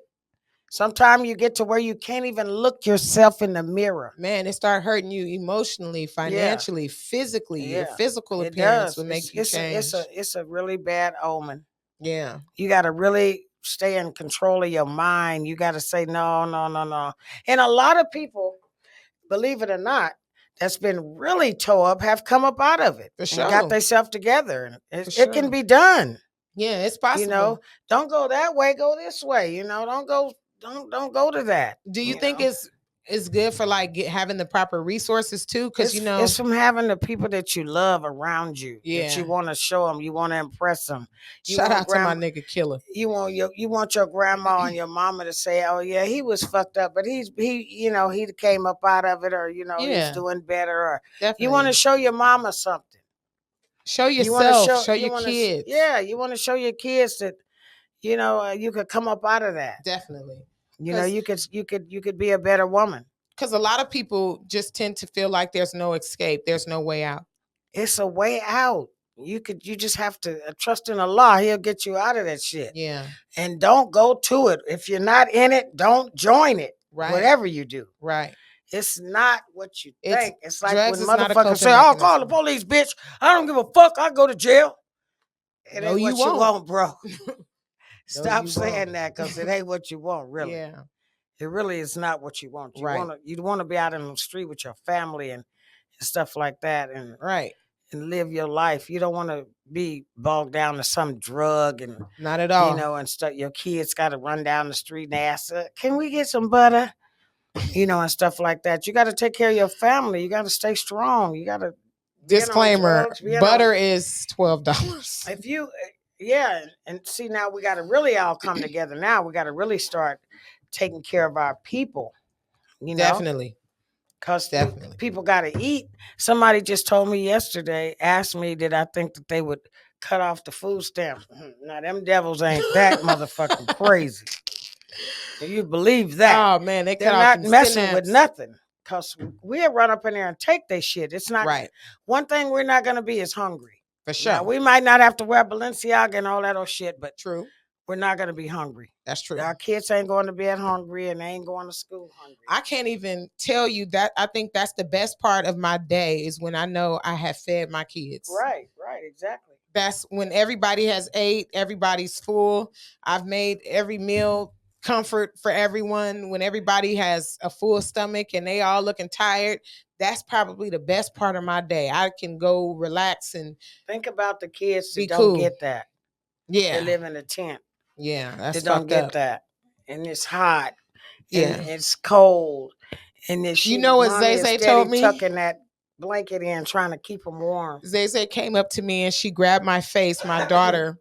Sometimes you get to where you can't even look yourself in the mirror. Man, it start hurting you emotionally, financially, physically. Yeah. Your physical appearance will make you change. It's a really bad omen. Yeah. You got to really stay in control of your mind. You got to say, no. And a lot of people, believe it or not, that's been really tore up have come up out of it. For sure. And got themselves together. It can be done. Yeah, it's possible. Don't go that way, go this way. Don't go to that. Do you think it's good for having the proper resources too? Because it's from having the people that you love around you. Yeah. That you want to show them, you want to impress them. Shout out to my nigga Killer. You want your grandma and your mama to say, "Oh yeah, he was fucked up, but he came up out of it, or he's doing better." Or definitely. You want to show your mama something. Show yourself. Show your kids. You want to show your kids that you could come up out of that. Definitely. You could be a better woman. Because a lot of people just tend to feel like there's no escape. There's no way out. It's a way out. You just have to trust in Allah. He'll get you out of that shit. Yeah. And don't go to it. If you're not in it, don't join it. Right. Whatever you do. Right. It's not what you think. It's like when motherfuckers say, "Oh, call the police, bitch. I don't give a fuck. I go to jail." It ain't what you want, bro. Stop saying that, because it ain't what you want, really. Yeah. It really is not what you want. Right. You want to be out in the street with your family and stuff like that, and right, and live your life. You don't want to be bogged down to some drug and not at all. And stuff. Your kids got to run down the street and ask, "Can we get some butter?" And stuff like that. You got to take care of your family. You got to stay strong. You got to. Disclaimer: butter is $12. If you, and see, now we got to really all come together. Now we got to really start taking care of our people. Definitely. Because people got to eat. Somebody just told me yesterday, asked me, did I think that they would cut off the food stamps? Now, them devils ain't that motherfucking crazy. Do you believe that? Oh, man, they're not messing with nothing. Because we'll run up in there and take their shit. It's not right. One thing we're not going to be is hungry. For sure. Now, we might not have to wear Balenciaga and all that old shit, but true. We're not going to be hungry. That's true. Our kids ain't going to bed hungry, and they ain't going to school hungry. I can't even tell you that. I think that's the best part of my day is when I know I have fed my kids. Right, exactly. That's when everybody has ate, everybody's full. I've made every meal comfort for everyone when everybody has a full stomach and they all looking tired. That's probably the best part of my day. I can go relax and think about the kids that be don't cool. get that. Yeah. They live in a tent. Yeah, that's they don't fucked get up. that. And it's hot. Yeah. And it's cold. And then You know what mommy is Zay steady told me? tucking that blanket in, trying to keep them warm. Zay came up to me and she grabbed my face, my daughter,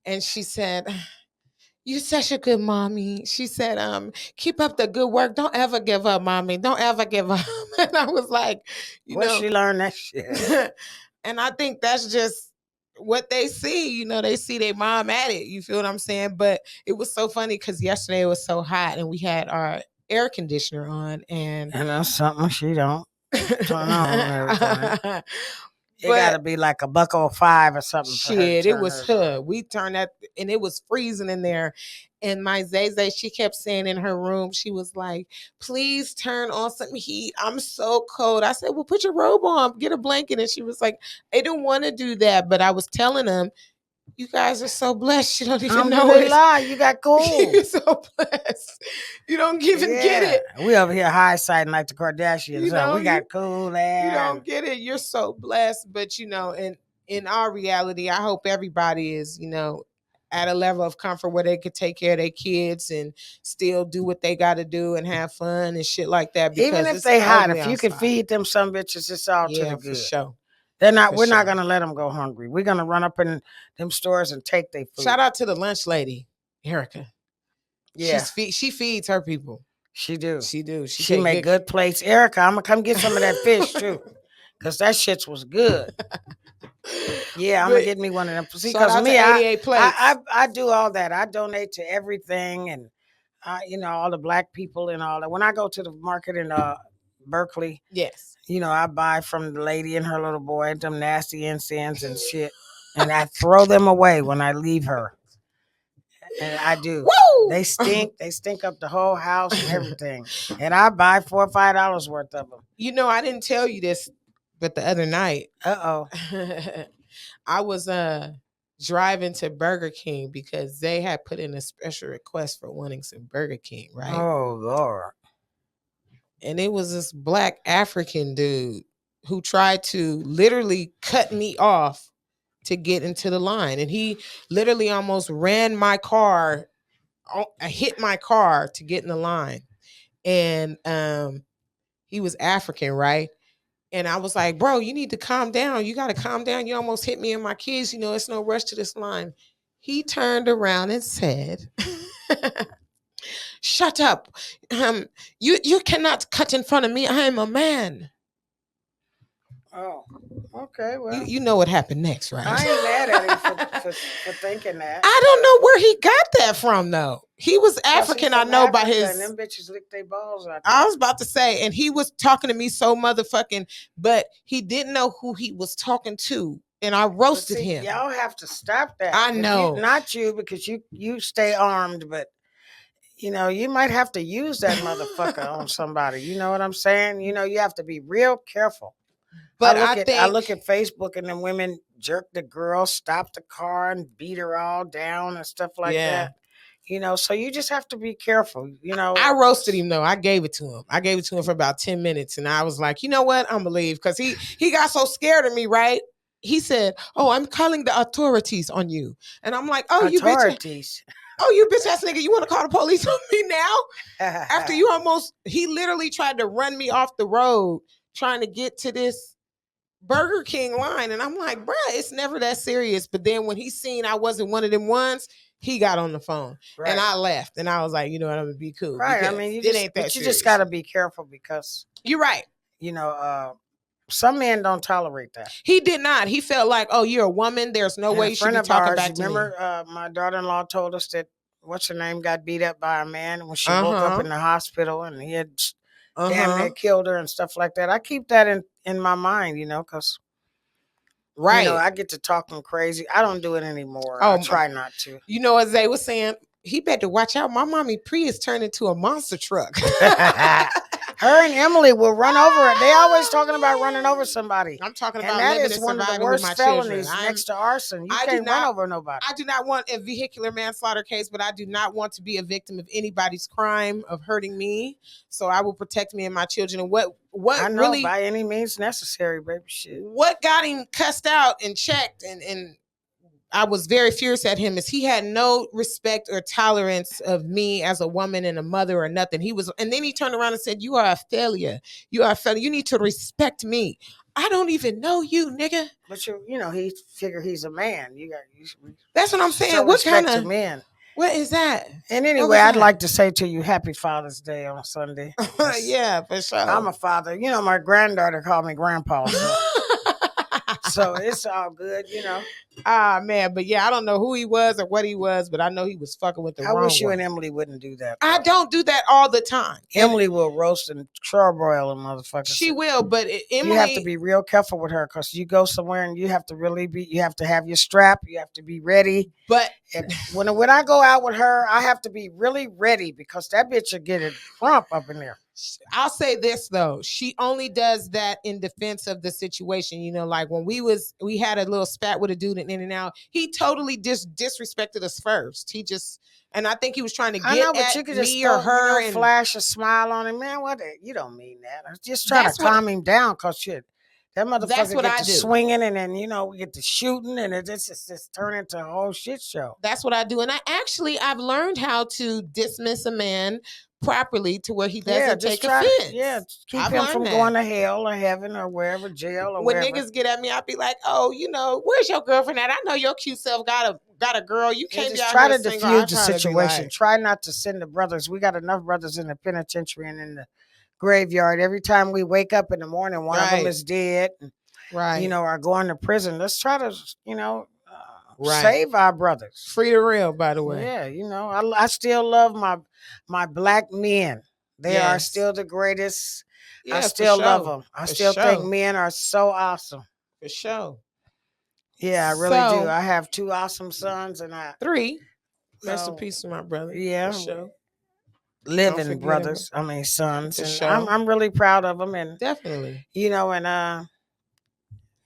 and she said, "You're such a good mommy." She said, "Keep up the good work. Don't ever give up, mommy. Don't ever give up." And I was like, Where she learned that shit? And I think that's just what they see. You know, they see their mom at it. You feel what I'm saying? But it was so funny because yesterday it was so hot and we had our air conditioner on, and that's something she don't turn on every time. It gotta be like $1.05 or something. Shit, it was her. We turned that, and it was freezing in there. And my Zay, she kept saying in her room, she was like, "Please turn on some heat. I'm so cold." I said, "Well, put your robe on, get a blanket." And she was like, "I didn't want to do that," but I was telling them, "You guys are so blessed. You don't even know it. You got cool. You're so blessed. You don't even get it. We over here high siding like the Kardashians. You know, we got cool air. You don't get it. You're so blessed." But you know, in our reality, I hope everybody is, you know, at a level of comfort where they could take care of their kids and still do what they got to do and have fun and shit like that. Because even if they hot, if you can feed them some bitches, it's all to the good. For sure. They're not. We're not gonna let them go hungry. We're gonna run up in them stores and take their food. Shout out to the lunch lady, Erica. Yeah, she feeds her people. She do. She make good plates. Erica, I'm gonna come get some of that fish too, cause that shit was good. Yeah, I'm gonna get me one of them. See, cause me, I do all that. I donate to everything, and you know, all the black people and all that. When I go to the market in Berkeley, yes, you know, I buy from the lady and her little boy them nasty incense and shit, and I throw them away when I leave her. And I do. Woo! They stink. They stink up the whole house and everything. And I buy $4 or $5 worth of them. You know, I didn't tell you this, but the other night, I was driving to Burger King because they had put in a special request for wanting some Burger King, right? Oh Lord! And it was this black African dude who tried to literally cut me off to get into the line, and he literally almost ran my car, hit my car to get in the line. And he was African, right? And I was like, "Bro, you need to calm down. You got to calm down. You almost hit me and my kids. You know, it's no rush to this line." He turned around and said, "Shut up. You cannot cut in front of me. I am a man." Oh, okay. Well, you know what happened next, right? I ain't mad at him for thinking that. I don't know where he got that from, though. He was African, I know, by his. And them bitches lick their balls out. I was about to say, and he was talking to me so motherfucking, but he didn't know who he was talking to, and I roasted him. Y'all have to stop that. I know, not you, because you stay armed, but you know, you might have to use that motherfucker on somebody. You know what I'm saying? You know, you have to be real careful. But I look at Facebook and then women jerk the girl, stop the car, and beat her all down and stuff like that. You know, so you just have to be careful. You know, I roasted him though. I gave it to him. I gave it to him for about 10 minutes, and I was like, you know what? I'm gonna leave, because he got so scared of me, right? He said, "Oh, I'm calling the authorities on you," and I'm like, "Oh, authorities. You bitch ass nigga, you want to call the police on me now?" After he literally tried to run me off the road trying to get to this Burger King line. And I'm like, bruh, it's never that serious. But then when he seen I wasn't one of them ones, he got on the phone. Right. And I left. And I was like, you know what, I'm gonna be cool. Right. I mean, you just gotta be careful, because you're right. You know, some men don't tolerate that. He did not. He felt like, oh, you're a woman. There's no way you should be talking back to me. Remember, my daughter-in-law told us that what's her name got beat up by a man when she woke up in the hospital, and he had damn near killed her and stuff like that. I keep that in my mind, you know, because you know, I get to talking crazy. I don't do it anymore. I try not to. You know, as they were saying, he better watch out. My mommy Prius turned into a monster truck. Her and Emily will run over it. They always talking about running over somebody. I'm talking And about that living is and one of the surviving with worst my felonies children. next to arson. You I do can't run not- over nobody. I do not want a vehicular manslaughter case, but I do not want to be a victim of anybody's crime of hurting me. So I will protect me and my children. And what I know, really by any means necessary, baby. Shit. what got him cussed out and checked and I was very furious at him is he had no respect or tolerance of me as a woman and a mother or nothing. He was, and then he turned around and said, "You are a failure. You are a failure. You need to respect me. I don't even know you, nigga." But you know, he figure he's a man. That's what I'm saying. Show What kind respect of to men? What is that? And anyway, I'd like to say to you, Happy Father's Day on Sunday. Yeah, for sure. I'm a father. You know, my granddaughter called me grandpa. So it's all good, you know. Ah, man, but yeah, I don't know who he was or what he was, but I know he was fucking with the wrong one. I wish you and Emily wouldn't do that. I don't do that all the time. Emily will roast and charbroil a motherfucker. She will, but Emily, you have to be real careful with her because you go somewhere and you have to really be. You have to have your strap. You have to be ready. But and when I go out with her, I have to be really ready because that bitch will get a crump up in there. I'll say this though, she only does that in defense of the situation. You know, like when we had a little spat with a dude in In-N-Out, he totally disrespected us first. He just, and I think he was trying to get at me or her and flash a smile on him. Man, what? You don't mean that. I was just trying to calm him down because shit. That motherfucker get to swinging and then, you know, we get to shooting and it just turn into a whole shit show. That's what I do. And I've learned how to dismiss a man properly to where he doesn't take offense. Yeah, keep him from going to hell or heaven or wherever, jail or when wherever. Niggas get at me, I'll be like, "Oh, you know, where's your girlfriend at? I know your cute self got a girl. You can't be out try here to single." diffuse the situation. Try not to send the brothers. We got enough brothers in the penitentiary and in the graveyard. Every time we wake up in the morning, one of them is dead. Right. You know, are going to prison. Let's try to, you know, save our brothers. Free the real, by the way. Yeah, you know, I still love my black men. They are still the greatest. I still love them. I still think men are so awesome. For sure. Yeah, I really do. I have 2 awesome sons and 3. Rest in peace to my brother. Yeah. For sure. Living brothers. I mean sons. For and sure. I'm really proud of them and definitely. You know, and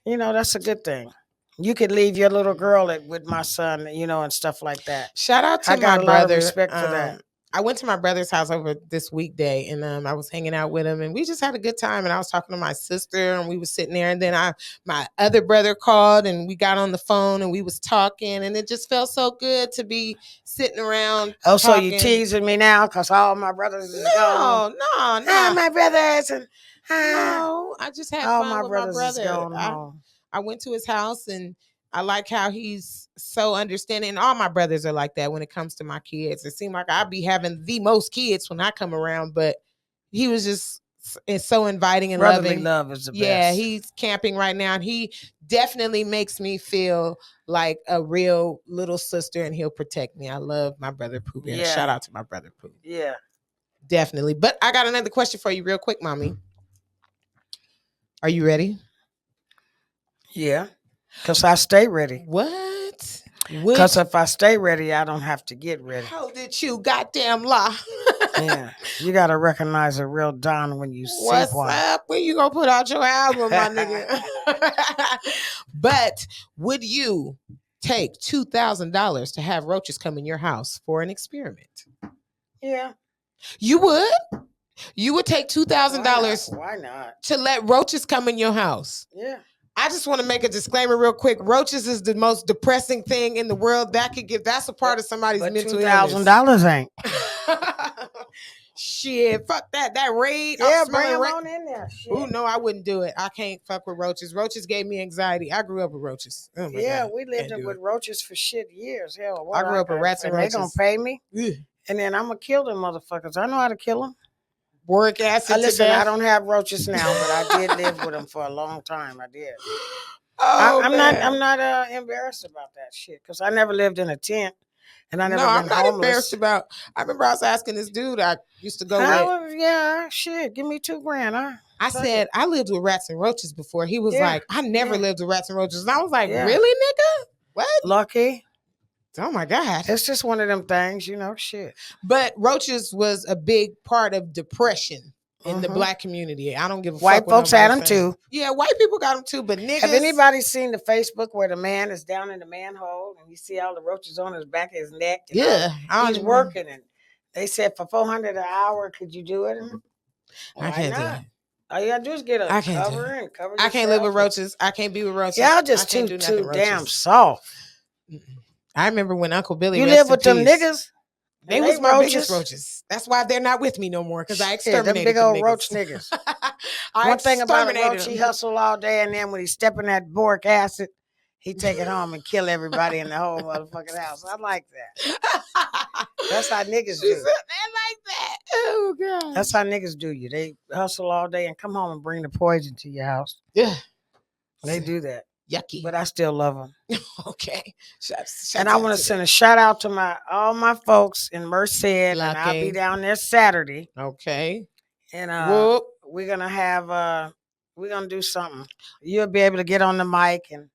you know, that's a good thing. You could leave your little girl with my son, you know, and stuff like that. Shout out to my brother. I got a lot of respect for that. I went to my brother's house over this weekday and I was hanging out with him and we just had a good time and I was talking to my sister and we was sitting there and then my other brother called and we got on the phone and we was talking and it just felt so good to be sitting around. Oh, so you teasing me now because all my brothers is gone? No. My brothers and no, I just had fun my with my brother. Home. I went to his house and I like how he's so understanding. All my brothers are like that when it comes to my kids. It seemed like I'd be having the most kids when I come around, but he was just so inviting and brotherly loving. Love is the best. Yeah, he's camping right now and he definitely makes me feel like a real little sister and he'll protect me. I love my brother Pooh Bear. Shout out to my brother Pooh. Yeah. Definitely. But I got another question for you real quick, mommy. Are you ready? Yeah. Because I stay ready. What? Because if I stay ready, I don't have to get ready. How did you goddamn lie? Yeah. You got to recognize a real Don when you see one. What's up? When you going to put out your album, my nigga? But would you take $2,000 to have roaches come in your house for an experiment? Yeah. You would? You would take $2,000 Why not? To let roaches come in your house? Yeah. I just want to make a disclaimer real quick. Roaches is the most depressing thing in the world. That's a part of somebody's mental illness. $2,000 ain't. Shit, fuck that. That raid. Yeah, bring them on in there. Ooh, no, I wouldn't do it. I can't fuck with roaches. Roaches gave me anxiety. I grew up with roaches. Oh my God. We lived with roaches for years. Hell, I grew up with rats and roaches. They gonna pay me, and then I'm gonna kill them motherfuckers. I know how to kill them. Boric acid. Listen, I don't have roaches now, but I did live with them for a long time. I did. I'm not embarrassed about that shit because I never lived in a tent. And I'm not embarrassed about. I remember I was asking this dude I used to go with. Yeah, shit. Give me $2,000. I said I lived with rats and roaches before. He was like, I never lived with rats and roaches. And I was like, really, nigga? What? Lucky. Oh my God. It's just one of them things, you know, shit. But roaches was a big part of depression. in the black community. I don't give a fuck. White folks had them too. Yeah, white people got them too. But niggas. Have anybody seen the Facebook where the man is down in the manhole and you see all the roaches on his back of his neck? And yeah, he's working, and they said for $400 an hour, could you do it? I can't do it. All you gotta do is get a cover and cover. I can't live with roaches. I can't be with roaches. Y'all just too damn soft. I remember when Uncle Billy. You live with them niggas. They was my biggest roaches. That's why they're not with me no more, because I exterminated them big old niggas. roach niggas. One thing about a roach, he hustle all day, and then when he step in that boric acid, he take it home and kill everybody in the whole motherfucking house. I like that. That's how niggas do. They like that. Oh God. That's how niggas do you. They hustle all day and come home and bring the poison to your house. Yeah. They do that. Yucky. But I still love them. Okay. And I want to send a shout out to all my folks in Merced, and I'll be down there Saturday. Okay. And we're gonna do something. You'll be able to get on the mic and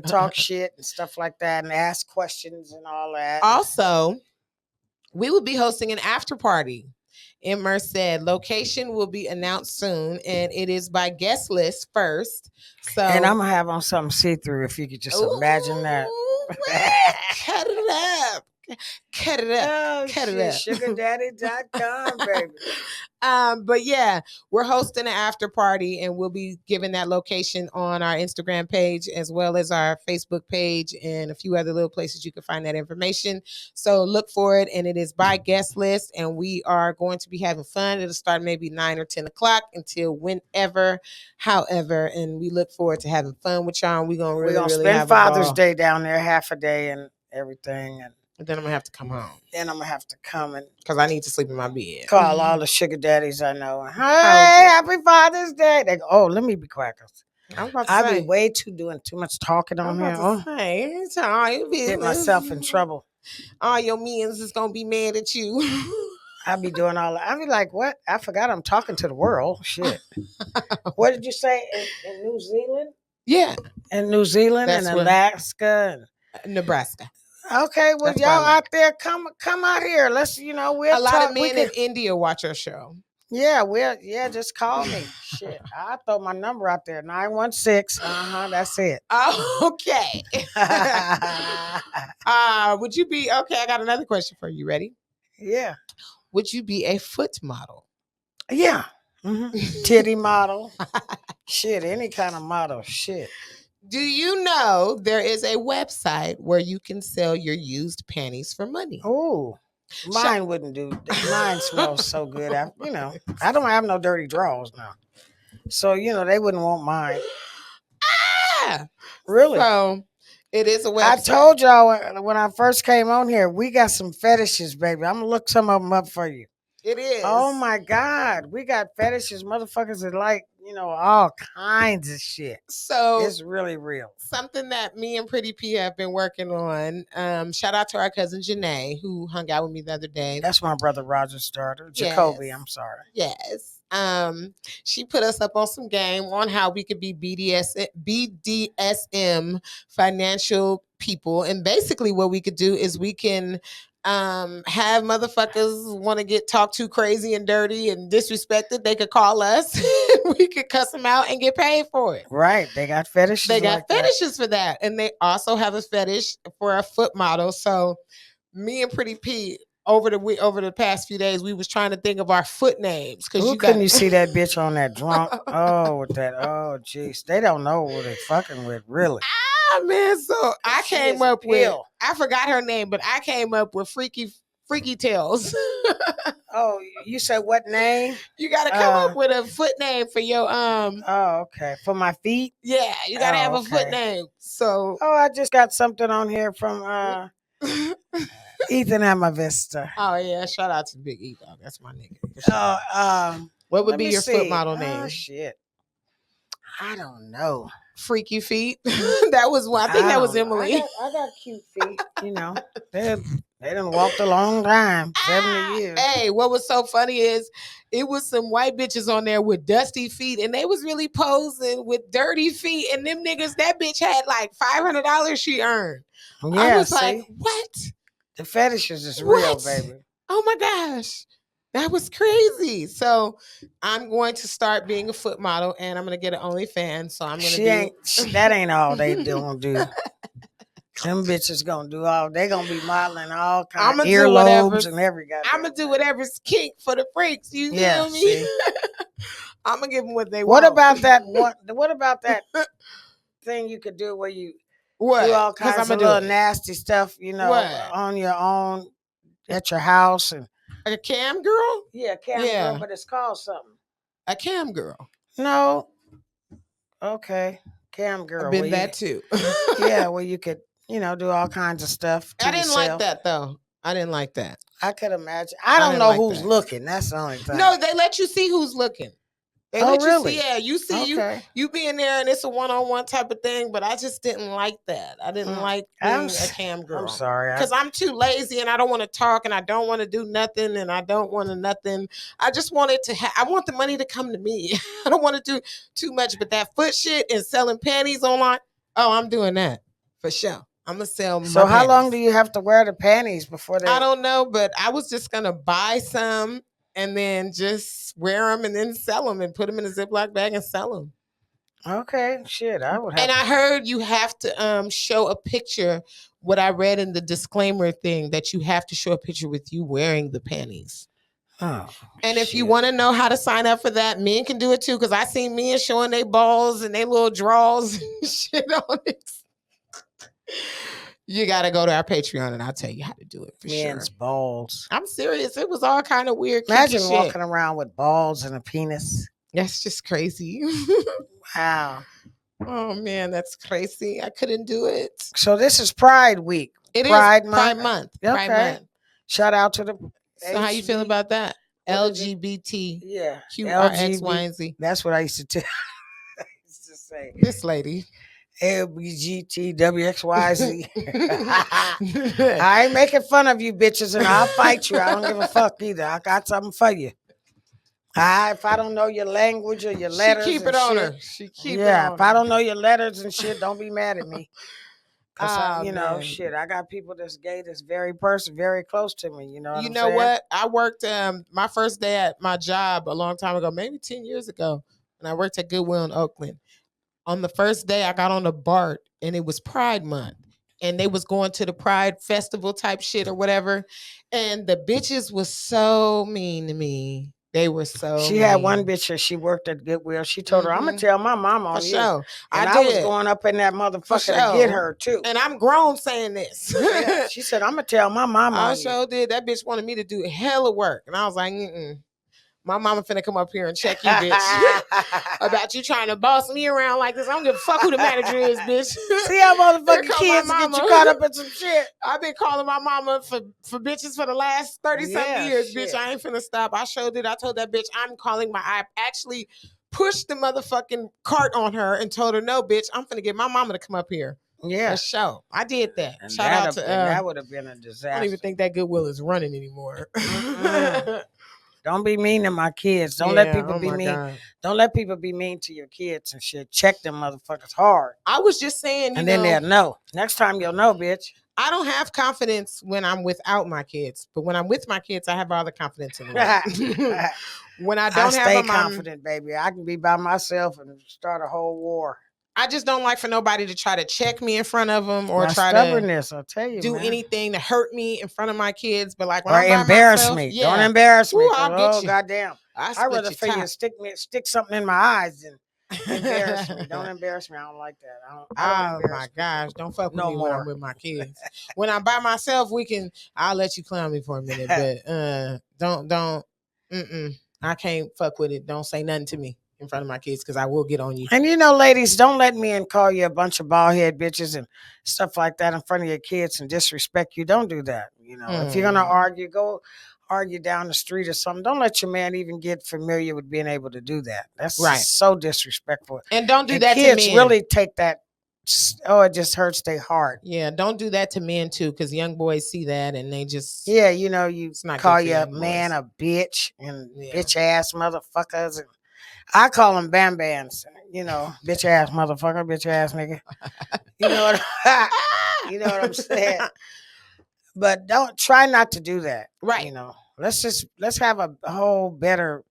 talk shit and stuff like that and ask questions and all that. Also, we will be hosting an after party in Merced. Location will be announced soon, and it is by guest list first. So, and I'm gonna have on something see-through, if you could just imagine that. Cut it up. Cut it up. Oh, cut it up. Sugardaddy.com, baby. But yeah, we're hosting an after party, and we'll be giving that location on our Instagram page as well as our Facebook page and a few other little places you can find that information. So look for it, and it is by guest list, and we are going to be having fun. It'll start maybe 9 or 10 o'clock until whenever, however, and we look forward to having fun with y'all. We're gonna spend Father's Day down there, half a day and everything, and then I'm gonna have to come home. Then I'm gonna have to come and because I need to sleep in my bed. Call all the sugar daddies I know. Hey, happy Father's Day. They go, oh, let me be quiet. I be way doing too much talking on here. Get myself in trouble. All your mans is gonna be mad at you. I be doing all that. I be like, what? I forgot I'm talking to the world. Shit. What did you say in New Zealand? Yeah, in New Zealand and Alaska and Nebraska. Okay, well, y'all out there, come out here. Let's, we'll a lot of men in India watch our show. Yeah, just call me. Shit, I'll throw my number out there, 916. That's it. Okay. Would you be okay? I got another question for you. Ready? Yeah. Would you be a foot model? Yeah. Titty model. Shit, any kind of model. Shit. Do you know there is a website where you can sell your used panties for money? Oh, mine wouldn't do. Mine smells so good. I don't have no dirty drawers now. So, they wouldn't want mine. Really? So, it is a website. I told y'all when I first came on here, we got some fetishes, baby. I'm going to look some of them up for you. It is. Oh, my God. We got fetishes. Motherfuckers that like, all kinds of shit. So it's really real. Something that me and Pretty P have been working on. Shout out to our cousin Janae, who hung out with me the other day. That's my brother Roger's daughter. Jacoby, I'm sorry. Yes. She put us up on some game on how we could be BDSM financial people. And basically what we could do is we can have motherfuckers want to get talked to crazy and dirty and disrespected. They could call us. We could cuss them out and get paid for it. Right. They got fetishes. They got fetishes for that. And they also have a fetish for a foot model. So me and Pretty P over the past few days, we was trying to think of our foot names. Couldn't you see that bitch on that drunk? Oh, jeez. They don't know who they fucking with, really. Man, so I came up with, I forgot her name, but I came up with Freaky Tails. Oh, you said what name? You got to come up with a foot name for your Oh, okay. For my feet? Yeah, you got to have a foot name. So I just got something on here from Ethan Amavista. Oh yeah, shout out to Big E dog. That's my nigga. What would be your foot model name? Oh shit. I don't know. Freaky Feet. That was one. I think that was Emily. I got cute feet. They done walked a long time, 70 years. Hey, what was so funny is it was some white bitches on there with dusty feet, and they was really posing with dirty feet. And them niggas, that bitch had like $500 she earned. Yeah, I was like, what? The fetishes is real, baby. Oh my gosh. That was crazy. So I'm going to start being a foot model, and I'm going to get an OnlyFans. So I'm going to that ain't all they don't do. Them bitches gonna do all. They gonna be modeling all kinds of earlobes and every goddamn. I'm gonna do whatever's kink for the freaks. You feel me? I'm gonna give them what they want. What about that one? What about that thing you could do where you do all kinds of little nasty stuff? You know, on your own at your house and a cam girl. Yeah, cam girl, but it's called something. A cam girl. No. Okay, cam girl. I've been that too. Yeah, where you could. You know, do all kinds of stuff. I didn't like that though. I didn't like that. I could imagine. I don't know who's looking. That's the only thing. No, they let you see who's looking. They let you see. Yeah, you see you being there, and it's a one-on-one type of thing. But I just didn't like that. I didn't like being a cam girl. I'm sorry, because I'm too lazy, and I don't want to talk, and I don't want to do nothing, and I don't want to nothing. I just want it to. I want the money to come to me. I don't want to do too much. But that foot shit and selling panties online. Oh, I'm doing that for sure. I'm gonna sell. So how long do you have to wear the panties before they? I don't know, but I was just gonna buy some and then just wear them and then sell them and put them in a Ziploc bag and sell them. Okay, shit, I would have. And I heard you have to show a picture. What I read in the disclaimer thing that you have to show a picture with you wearing the panties. Oh, and if you want to know how to sign up for that, men can do it too. Because I seen men showing their balls and their little draws and shit on it. You got to go to our Patreon and I'll tell you how to do it for Men's balls. I'm serious. It was all kind of weird. Imagine walking around with balls and a penis. That's just crazy. Wow. Oh, man, that's crazy. I couldn't do it. So this is Pride Week. It Pride is Pride Month. Okay. Pride Month. Shout out to the... So how you feel about that? LGBT. Yeah. Q, R, X, Y, and Z. That's what I used to tell. I used to say. This lady. LGBTWXYZ. I ain't making fun of you bitches and I'll fight you. I don't give a fuck either. I got something for you. If I don't know your language or your letters, she keep it on her. She keep it on if I don't know your letters and shit, don't be mad at me. Cause you know, shit, I got people that's gay that's very close to me. You know what? I worked my first day at my job a long time ago, maybe 10 years ago, and I worked at Goodwill in Oakland. On the first day, I got on the BART, and it was Pride Month. And they was going to the Pride Festival type shit or whatever. And the bitches was so mean to me. They were so She had one bitch that she worked at Goodwill. She told her, I'm going to tell my mama on you. Sure. And I was going up in that motherfucker to get her, too. And I'm grown saying this. Yeah. She said, I'm going to tell my mama on you. I sure did. That bitch wanted me to do hella work. And I was like, my mama finna come up here and check you, bitch. About you trying to boss me around like this. I don't give a fuck who the manager is, bitch. See how motherfucking kids get you caught up in some shit. I've been calling my mama for bitches for the last 30-something years, bitch. I ain't finna stop. I showed it. I told that bitch I'm calling I actually pushed the motherfucking cart on her and told her, no, bitch, I'm finna get my mama to come up here. Yeah. For sure. I did that. And Shout out to that would have been a disaster. I don't even think that Goodwill is running anymore. Don't be mean to my kids. Don't let people be mean. God. Don't let people be mean to your kids and shit. Check them motherfuckers hard. I was just saying, and then they'll know. Next time you'll know, bitch. I don't have confidence when I'm without my kids, but when I'm with my kids, I have all the confidence in the world. When I don't stay confident, baby. I can be by myself and start a whole war. I just don't like for nobody to try to check me in front of them or my try stubbornness, to I'll tell you, do anything to hurt me in front of my kids. But like when or embarrass me. Yeah. Don't embarrass me. Ooh, I'll get you. Goddamn. I'd rather for you to stick something in my eyes than embarrass me. Don't embarrass me. I don't like that. I don't oh my gosh. Don't fuck with me when I'm with my kids. When I'm by myself, I'll let you clown me for a minute. But don't I can't fuck with it. Don't say nothing to me in front of my kids because I will get on you. And you know, ladies, don't let men call you a bunch of bald head bitches and stuff like that in front of your kids and disrespect you. Don't do that. You know, if you're gonna argue, go argue down the street or something. Don't let your man even get familiar with being able to do that. That's so disrespectful. And don't do that to men. Kids really take that. Oh, it just hurts their heart. Yeah, don't do that to men too, because young boys see that and they just you know, you call your man a bitch and bitch ass motherfuckers and I call them bam bams, you know, bitch ass motherfucker, bitch ass nigga. You know what I'm saying? But try not to do that. Right. You know. let's have a whole better,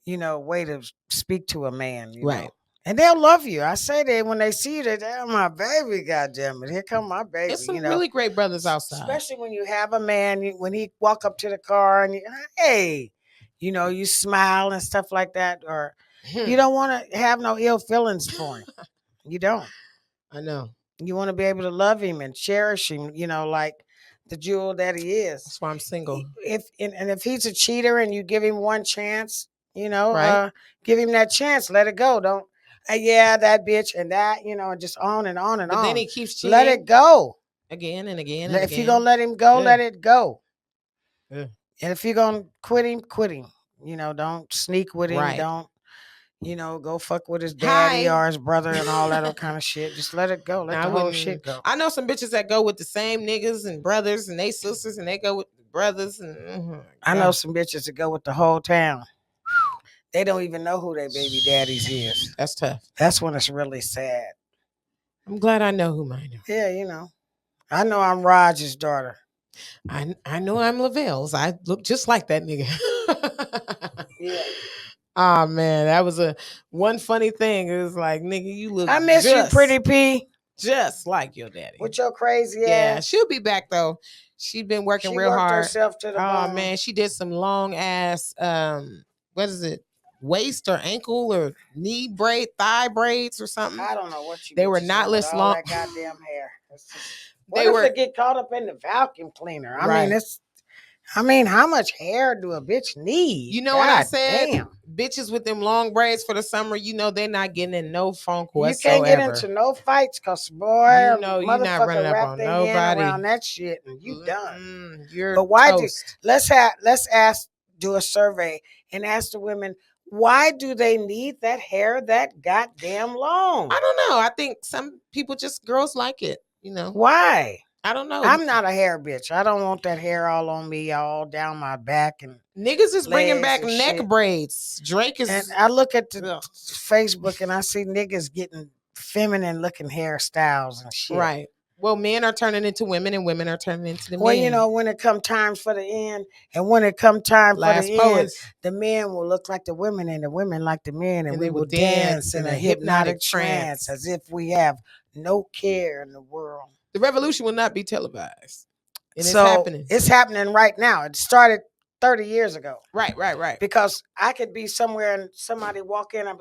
way to speak to a man, Right. And they'll love you. I say that when they see you, they oh, my baby, goddamn it, here come my baby. There's some really great brothers outside. Especially when you have a man, when he walk up to the car and hey, you smile and stuff like that, or you don't want to have no ill feelings for him. You don't. I know. You want to be able to love him and cherish him, like the jewel that he is. That's why I'm single. If he's a cheater and you give him one chance, Right. give him that chance. Let it go. Don't. Yeah, that bitch and that, and just on and on and on. But then he keeps cheating. Let it go. Again and again and if again. you're going to let him go, let it go. Yeah. And if you're going to quit him, quit him. Don't sneak with him. Right. Don't, go fuck with his daddy or his brother and all that kind of shit. Just let it go. Let the whole shit go. I know some bitches that go with the same niggas and brothers and they sisters and they go with the brothers. And I know some bitches that go with the whole town. They don't even know who their baby daddies is. That's tough. That's when it's really sad. I'm glad I know who mine are. Yeah, I know I'm Roger's daughter. I know I'm Lavelle's. I look just like that nigga. Yeah. Oh man, that was one funny thing. It was like, nigga, you look. I miss you, Pretty P. Just like your daddy. With your crazy ass. Yeah, she'll be back though. She's been working real hard. Herself to the bone. Man, she did some long ass what is it? Waist or ankle or knee braid, thigh braids or something. I don't know what you. They were knotless long. That goddamn hair. What if it get caught up in the vacuum cleaner? I mean, how much hair do a bitch need? You know what I said? Damn. Bitches with them long braids for the summer, they're not getting in no phone call whatsoever. You can't get into no fights because, boy, you're not running up on nobody around that shit and you done. But why let's do a survey and ask the women, why do they need that hair that goddamn long? I don't know. I think some people girls like it, Why? I don't know. I'm not a hair bitch. I don't want that hair all on me, all down my back. And niggas is bringing back neck braids. Drake is. And I look at the Facebook and I see niggas getting feminine looking hairstyles and shit. Right. Well, men are turning into women and women are turning into the men. Well, when it come time for the end and when it come time for the end, the men will look like the women and the women like the men and we will dance in a hypnotic trance as if we have no care in the world. The revolution will not be televised. And it's happening. It's happening right now. It started 30 years ago. Right. Because I could be somewhere and somebody walk in, I'm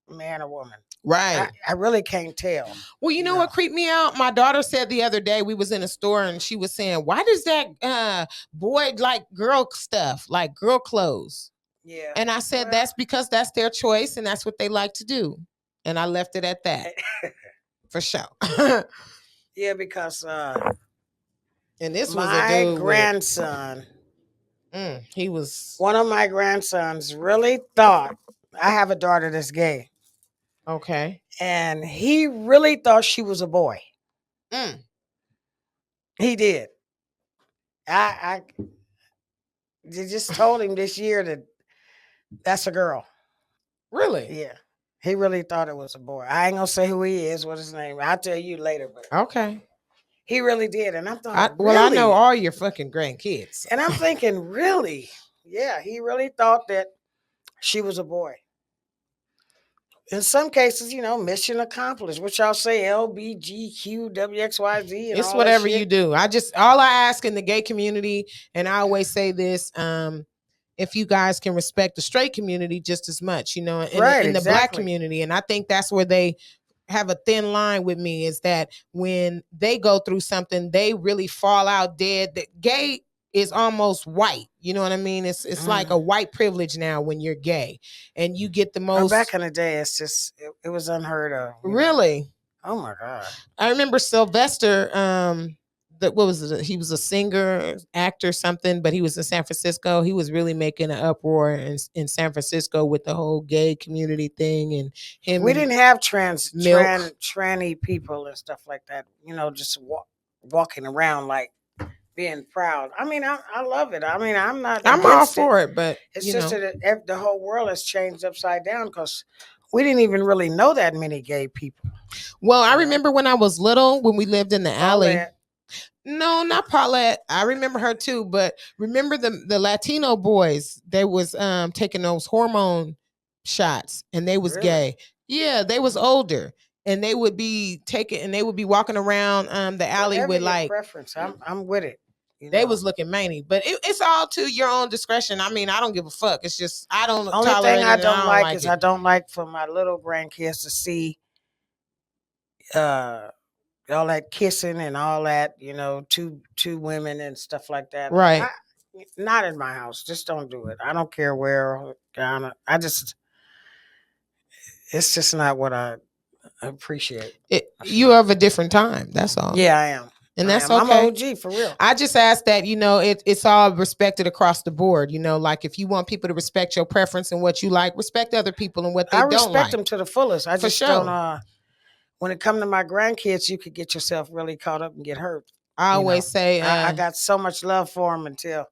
a man or woman. Right. I really can't tell. Well, you know what creeped me out? My daughter said the other day, we was in a store and she was saying, why does that boy like girl stuff, like girl clothes? Yeah. And I said, that's because that's their choice and that's what they like to do. And I left it at that. For sure. Yeah, because and this was my grandson. He was one of my grandsons really thought I have a daughter that's gay. Okay. And he really thought she was a boy. He did. I just told him this year that that's a girl. Really? Yeah. He really thought it was a boy. I ain't gonna say who he is, what his name. I'll tell you later. But okay. He really did. And I'm thinking, well, I know all your fucking grandkids. And I'm thinking, really? Yeah, he really thought that she was a boy. In some cases, mission accomplished. What y'all say, LBGQ, WXYZ. It's whatever you do. All I ask in the gay community, and I always say this, if you guys can respect the straight community just as much, in the black community. And I think that's where they have a thin line with me, is that when they go through something, they really fall out dead. The gay is almost white. You know what I mean? It's like a white privilege now when you're gay and you get the most. Back in the day, it's just, it was unheard of. Really? Oh my God. I remember Sylvester, what was it? He was a singer, actor, something, but he was in San Francisco. He was really making an uproar in San Francisco with the whole gay community thing and him. We didn't have tranny people and stuff like that, just walking around like being proud. I mean, I love it. I mean, I'm all for it, but it's just that the whole world has changed upside down because we didn't even really know that many gay people. Well, I remember when I was little, when we lived in the alley. No, not Paulette. I remember her too, but remember the Latino boys? They was taking those hormone shots, and they was Really? gay. Yeah, they was older, and they would be taking, and they would be walking around the alley Whatever with your like preference, I'm with it. they was looking manny, but it's all to your own discretion. I mean, I don't give a fuck. It's just I don't Only thing tolerate it, I and I don't don't like like is it. I don't like for my little grandkids to see uh all that kissing and all that, two women and stuff like that. Right. Not in my house. Just don't do it. I don't care where. It's just not what I appreciate. You are of a different time. That's all. Yeah, I am. And that's I'm okay. OG for real. I just ask that, it's all respected across the board. Like if you want people to respect your preference and what you like, respect other people and what they I don't respect like. them to the fullest. I For just sure. don't. When it comes to my grandkids, you could get yourself really caught up and get hurt. I always say, I got so much love for them until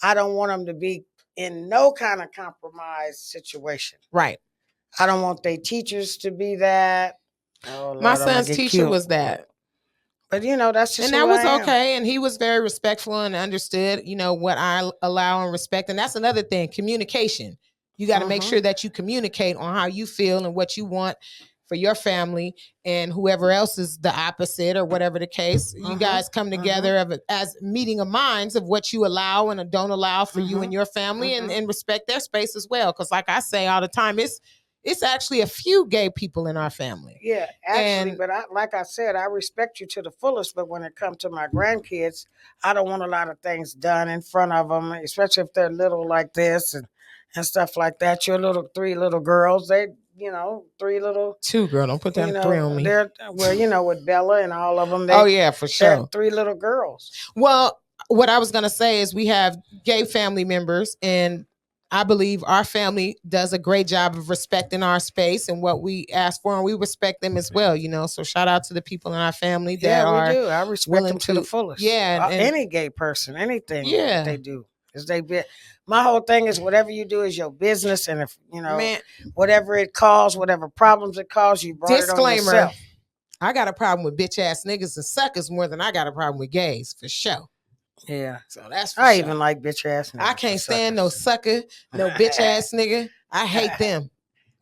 I don't want them to be in no kind of compromised situation. Right. I don't want their teachers to be that. Oh, Lord, my son's teacher was that. But that's just and that was okay. And he was very respectful and understood, what I allow and respect. And that's another thing, communication. You got to make sure that you communicate on how you feel and what you want for your family, and whoever else is the opposite or whatever the case. You guys come together as meeting of minds of what you allow and don't allow for you and your family, and respect their space as well. Because like I say all the time, it's actually a few gay people in our family. Yeah, actually, but like I said, I respect you to the fullest. But when it comes to my grandkids, I don't want a lot of things done in front of them, especially if they're little like this and stuff like that. Your three little girls, they, three little. Two, girl, don't put that three on me. They're, well, with Bella and all of them. Oh yeah, for sure. Three little girls. Well, what I was going to say is we have gay family members, and I believe our family does a great job of respecting our space and what we ask for, and we respect them as well. So shout out to the people in our family that we do. I respect them to the fullest. Yeah, and any gay person, anything that they do is my whole thing is whatever you do is your business, and if whatever it caused, whatever problems it caused, you brought it on yourself. I got a problem with bitch ass niggas and suckers more than I got a problem with gays, for sure. Yeah. So that's I even like bitch ass niggas. I can't stand no sucker, no bitch ass nigga. I hate them.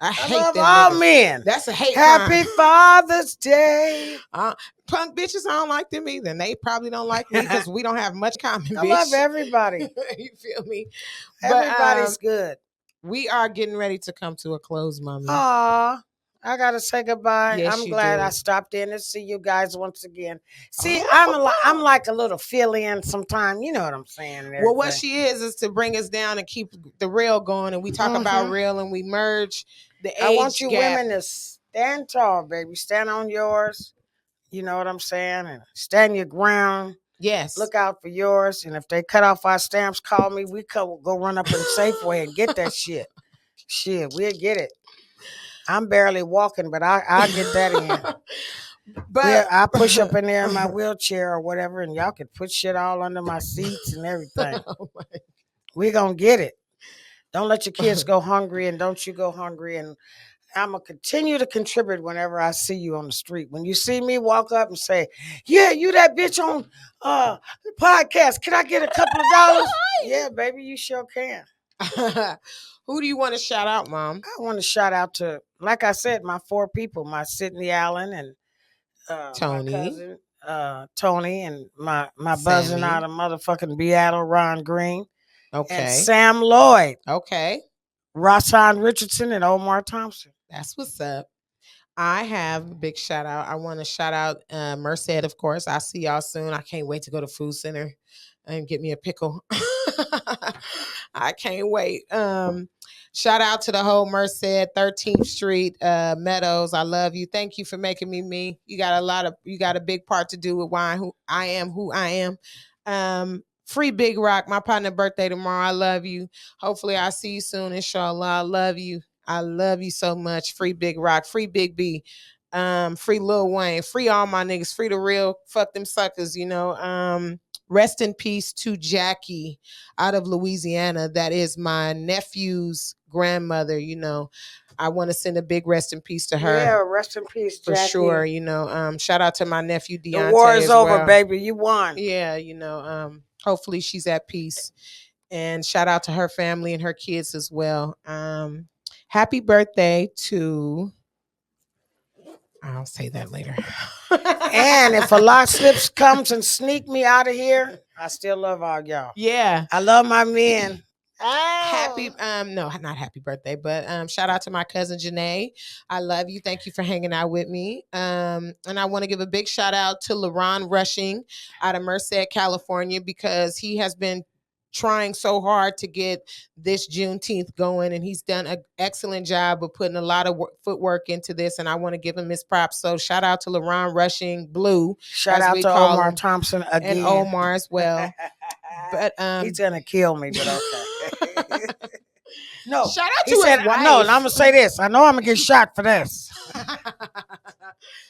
I hate them all niggas. Men. That's a hate Happy Father's Day. Punk bitches, I don't like them either. And they probably don't like me because we don't have much common, I bitch. love everybody. You feel me? Everybody's good. We are getting ready to come to a close, mommy. Aw. I gotta say goodbye. Yes, I'm glad I stopped in to see you guys once again. See, I'm like a little fill-in sometime. You know what I'm saying? Well, what she is to bring us down and keep the rail going, and we talk about real, and we merge the age I want you gap. women to stand tall, baby. Stand on yours. You know what I'm saying? And stand your ground. Yes. Look out for yours. And if they cut off our stamps, call me. We go run up in Safeway and get that shit. Shit, we'll get it. I'm barely walking, but I'll get that in. But I push up in there in my wheelchair or whatever, and y'all can put shit all under my seats and everything. We're going to get it. Don't let your kids go hungry, and don't you go hungry. And I'm going to continue to contribute whenever I see you on the street. When you see me, walk up and say, yeah, you that bitch on the podcast. Can I get a couple of dollars? Yeah, baby, you sure can. Who do you want to shout out, Mom? I want to shout out to, like I said, my 4 people, my Sydney Allen and Tony, my cousin, Tony, and my buzzing out of motherfucking Beatle, Ron Green. Okay. And Sam Lloyd. Okay. Roshan Richardson and Omar Thompson. That's what's up. I have a big shout out. I want to shout out Merced, of course. I'll see y'all soon. I can't wait to go to Food Center and get me a pickle. I can't wait. Shout out to the whole Merced, 13th Street, Meadows. I love you. Thank you for making me me. You got a big part to do with why I am who I am. Free Big Rock, my partner birthday tomorrow. I love you. Hopefully I'll see you soon, inshallah. I love you. I love you so much. Free Big Rock, free Big B, free Lil Wayne, free all my niggas, free the real, fuck them suckers, rest in peace to Jackie out of Louisiana. That is my nephew's grandmother. You know, I want to send a big rest in peace to her. Yeah, rest in peace, for Jackie. sure. You know, shout out to my nephew Deontay. The war is as over, well. baby. You won. Yeah, you know, hopefully she's at peace. And shout out to her family and her kids as well. Happy birthday to, I'll say that later. And if a lot slips comes and sneak me out of here, I still love all y'all. Yeah. I love my men. Happy no, not happy birthday, but shout out to my cousin Janae. I love you. Thank you for hanging out with me. And I want to give a big shout out to LaRon Rushing out of Merced, California, because he has been trying so hard to get this Juneteenth going, and he's done an excellent job of putting a lot of footwork into this, and I want to give him his props. So shout out to LaRon Rushing Blue. Shout out to Omar Thompson again. And Omar as well. But he's gonna kill me, but okay. No, shout out to his wife. No, and I'm gonna say this. I know I'm gonna get shot for this.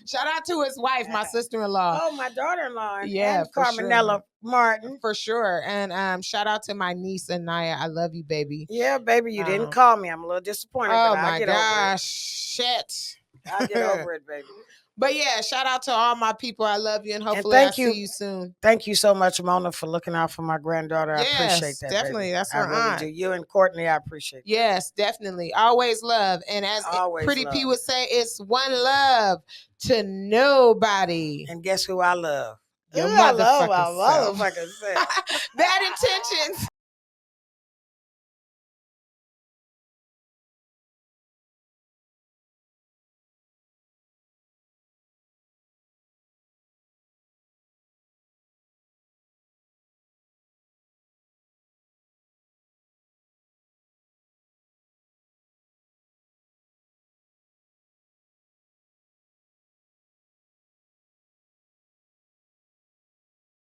Shout out to his wife, my sister-in-law. Oh, my daughter-in-law. Yeah, and Carmenella sure. Martin. For sure. And shout out to my niece Anaya. I love you, baby. Yeah, baby, you didn't call me. I'm a little disappointed. Oh but I'll my get gosh, over it. shit. I'll get over it, baby. But yeah, shout out to all my people. I love you, and hopefully I'll see you soon. Thank you so much, Mona, for looking out for my granddaughter. I appreciate that. Definitely. Baby. That's her aunt. Do. You and Courtney, I appreciate that. Yes, definitely. Always love. And as Pretty P would say, it's one love to nobody. And guess who I love? Your motherfucker. Bad intentions.